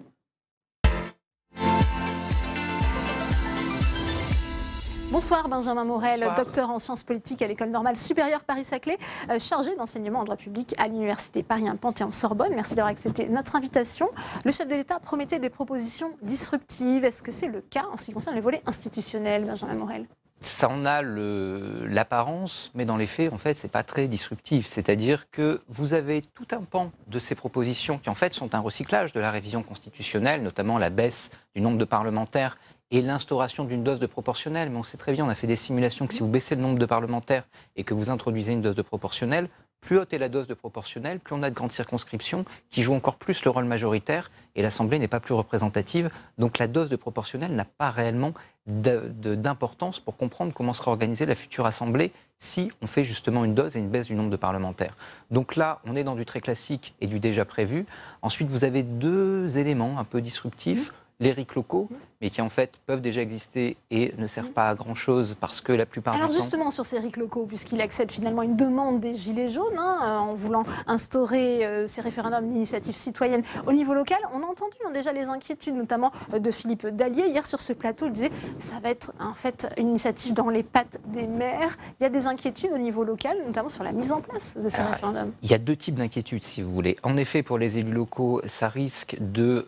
Bonsoir Benjamin Morel, Bonsoir. docteur en sciences politiques à l'École normale supérieure Paris-Saclay, chargé d'enseignement en droit public à l'Université Paris 1 Panthéon-Sorbonne. Merci d'avoir accepté notre invitation. Le chef de l'État promettait des propositions disruptives. Est-ce que c'est le cas en ce qui concerne le volet institutionnel, Benjamin Morel ? Ça en a l'apparence, mais dans les faits, en fait, c'est pas très disruptif. C'est-à-dire que vous avez tout un pan de ces propositions qui, en fait, sont un recyclage de la révision constitutionnelle, notamment la baisse du nombre de parlementaires et l'instauration d'une dose de proportionnelle. Mais on sait très bien, on a fait des simulations que si vous baissez le nombre de parlementaires et que vous introduisez une dose de proportionnelle, plus haute est la dose de proportionnelle, plus on a de grandes circonscriptions qui jouent encore plus le rôle majoritaire et l'Assemblée n'est pas plus représentative. Donc la dose de proportionnelle n'a pas réellement d'importance pour comprendre comment sera organisée la future Assemblée si on fait justement une dose et une baisse du nombre de parlementaires. Donc là, on est dans du très classique et du déjà prévu. Ensuite, vous avez 2 éléments un peu disruptifs. Les RIC locaux, mais qui en fait peuvent déjà exister et ne servent pas à grand-chose parce que la plupart du temps... Alors justement sur ces RIC locaux, puisqu'il accède finalement une demande des Gilets jaunes en voulant instaurer ces référendums d'initiative citoyenne au niveau local, on a entendu déjà les inquiétudes notamment de Philippe Dallier. Hier sur ce plateau, il disait ça va être en fait une initiative dans les pattes des maires. Il y a des inquiétudes au niveau local, notamment sur la mise en place de ces référendums. Il y a 2 types d'inquiétudes si vous voulez. En effet, pour les élus locaux, ça risque de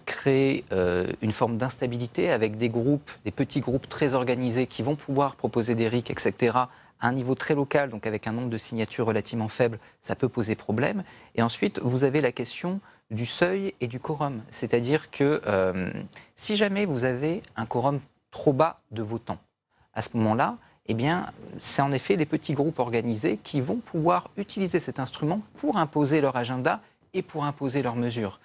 créer une forme d'instabilité avec des groupes, des petits groupes très organisés qui vont pouvoir proposer des RIC, etc., à un niveau très local, donc avec un nombre de signatures relativement faible, ça peut poser problème. Et ensuite, vous avez la question du seuil et du quorum. C'est-à-dire que si jamais vous avez un quorum trop bas de votants, à ce moment-là, eh bien, c'est en effet les petits groupes organisés qui vont pouvoir utiliser cet instrument pour imposer leur agenda et pour imposer leurs mesures.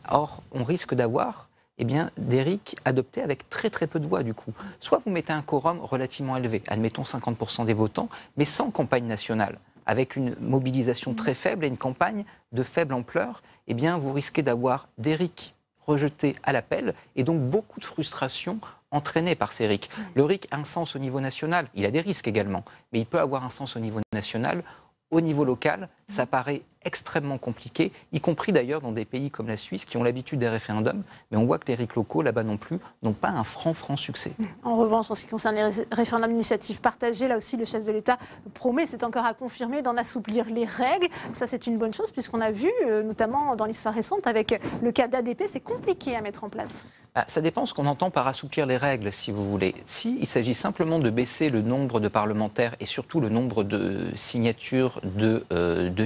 Or, on risque d'avoir eh bien, des RIC adoptés avec très très peu de voix du coup. Soit vous mettez un quorum relativement élevé, admettons 50% des votants, mais sans campagne nationale, avec une mobilisation très faible et une campagne de faible ampleur, eh bien, vous risquez d'avoir des RIC rejetés à l'appel et donc beaucoup de frustration entraînée par ces RIC. Le RIC a un sens au niveau national, il a des risques également, mais il peut avoir un sens au niveau national. Au niveau local, ça paraît extrêmement compliqué, y compris d'ailleurs dans des pays comme la Suisse qui ont l'habitude des référendums, mais on voit que les RIC locaux, là-bas non plus, n'ont pas un franc succès. En revanche, en ce qui concerne les référendums d'initiative partagée, là aussi le chef de l'État promet, c'est encore à confirmer, d'en assouplir les règles. Ça c'est une bonne chose puisqu'on a vu, notamment dans l'histoire récente, avec le cas d'ADP, c'est compliqué à mettre en place. Ça dépend ce qu'on entend par assouplir les règles, si vous voulez. S'il s'agit simplement de baisser le nombre de parlementaires et surtout le nombre de signatures de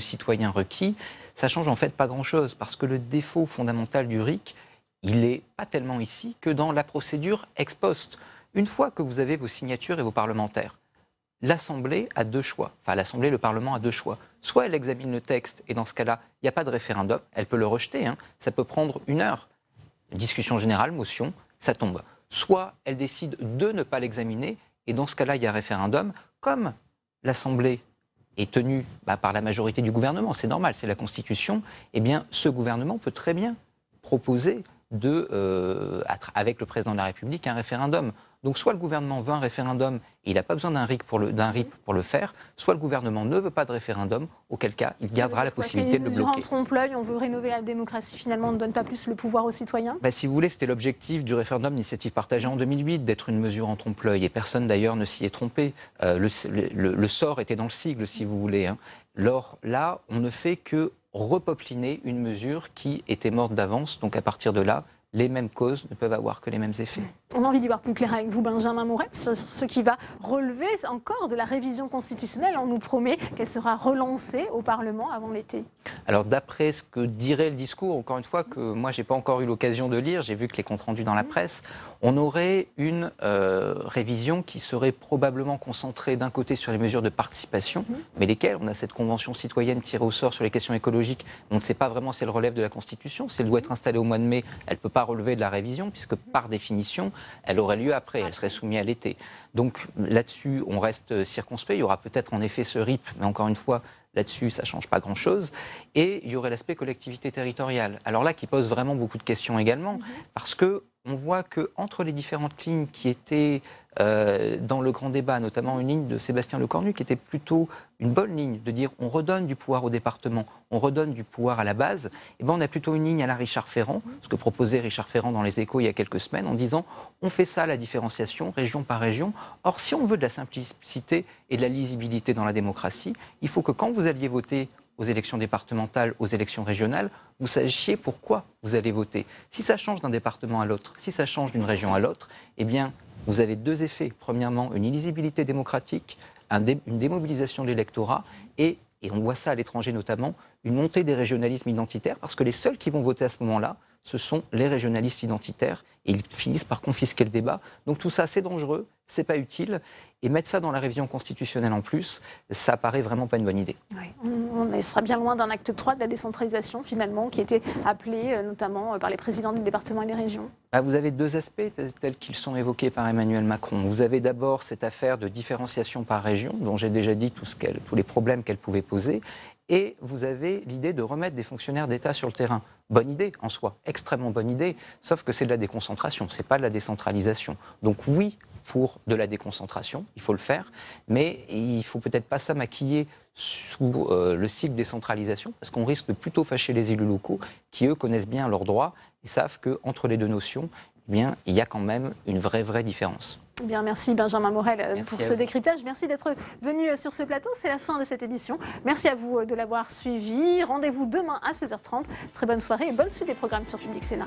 citoyens requis, ça change en fait pas grand-chose, parce que le défaut fondamental du RIC, il n'est pas tellement ici que dans la procédure ex post. Une fois que vous avez vos signatures et vos parlementaires, l'Assemblée a deux choix. Enfin, l'Assemblée, le Parlement a deux choix. Soit elle examine le texte, et dans ce cas-là, il n'y a pas de référendum, elle peut le rejeter, ça peut prendre 1 heure. Discussion générale, motion, ça tombe. Soit elle décide de ne pas l'examiner, et dans ce cas-là, il y a référendum. Comme l'Assemblée est tenue par la majorité du gouvernement, c'est normal, c'est la Constitution, eh bien, ce gouvernement peut très bien proposer avec le président de la République un référendum. Donc soit le gouvernement veut un référendum et il n'a pas besoin d'un RIC pour le faire, soit le gouvernement ne veut pas de référendum, auquel cas il gardera la possibilité de le bloquer. En trompe-l'œil, on veut rénover la démocratie, finalement on ne donne pas plus le pouvoir aux citoyens. Si vous voulez, c'était l'objectif du référendum d'initiative partagée en 2008, d'être une mesure en trompe-l'œil, et personne d'ailleurs ne s'y est trompé. Le sort était dans le sigle, si vous voulez. Alors là, on ne fait que repopliner une mesure qui était morte d'avance, donc à partir de là, les mêmes causes ne peuvent avoir que les mêmes effets. On a envie d'y voir plus clair avec vous, Benjamin Morel, sur ce qui va relever encore de la révision constitutionnelle. On nous promet qu'elle sera relancée au Parlement avant l'été. Alors d'après ce que dirait le discours, encore une fois, que moi je n'ai pas encore eu l'occasion de lire, j'ai vu que les comptes rendus dans la presse, on aurait une révision qui serait probablement concentrée d'un côté sur les mesures de participation, mais lesquelles, on a cette convention citoyenne tirée au sort sur les questions écologiques, on ne sait pas vraiment si elle relève de la Constitution, si elle doit être installée au mois de mai, elle ne peut pas relever de la révision, puisque par définition, elle aurait lieu après, elle serait soumise à l'été. Donc là-dessus, on reste circonspect. Il y aura peut-être en effet ce RIP, mais encore une fois, là-dessus, ça ne change pas grand-chose. Et il y aurait l'aspect collectivité territoriale. Alors là, qui pose vraiment beaucoup de questions également, parce qu'on voit qu'entre les différentes lignes qui étaient dans le grand débat, notamment une ligne de Sébastien Lecornu, qui était plutôt une bonne ligne, de dire on redonne du pouvoir au département, on redonne du pouvoir à la base, et ben on a plutôt une ligne à la Richard Ferrand, ce que proposait Richard Ferrand dans les Échos il y a quelques semaines, en disant on fait ça, la différenciation, région par région. Or, si on veut de la simplicité et de la lisibilité dans la démocratie, il faut que quand vous alliez voter aux élections départementales, aux élections régionales, vous sachiez pourquoi vous allez voter. Si ça change d'un département à l'autre, si ça change d'une région à l'autre, eh bien, vous avez deux effets. Premièrement, une illisibilité démocratique, une démobilisation de l'électorat et on voit ça à l'étranger notamment, une montée des régionalismes identitaires, parce que les seuls qui vont voter à ce moment-là, ce sont les régionalistes identitaires, et ils finissent par confisquer le débat. Donc tout ça, c'est dangereux, c'est pas utile, et mettre ça dans la révision constitutionnelle en plus, ça paraît vraiment pas une bonne idée. Oui, on sera bien loin d'un acte 3 de la décentralisation, finalement, qui était appelé notamment par les présidents des départements et des régions. Vous avez deux aspects tels qu'ils sont évoqués par Emmanuel Macron. Vous avez d'abord cette affaire de différenciation par région, dont j'ai déjà dit tous les problèmes qu'elle pouvait poser, et vous avez l'idée de remettre des fonctionnaires d'État sur le terrain. Bonne idée en soi, extrêmement bonne idée, sauf que c'est de la déconcentration, c'est pas de la décentralisation. Donc oui, pour de la déconcentration, il faut le faire, mais il ne faut peut-être pas ça maquiller sous le cycle décentralisation, parce qu'on risque de plutôt fâcher les élus locaux qui, eux, connaissent bien leurs droits et savent qu'entre les deux notions, eh bien, il y a quand même une vraie différence. Bien, merci Benjamin Morel pour ce décryptage. Merci d'être venu sur ce plateau. C'est la fin de cette édition. Merci à vous de l'avoir suivi. Rendez-vous demain à 16h30. Très bonne soirée et bonne suite des programmes sur Public Sénat.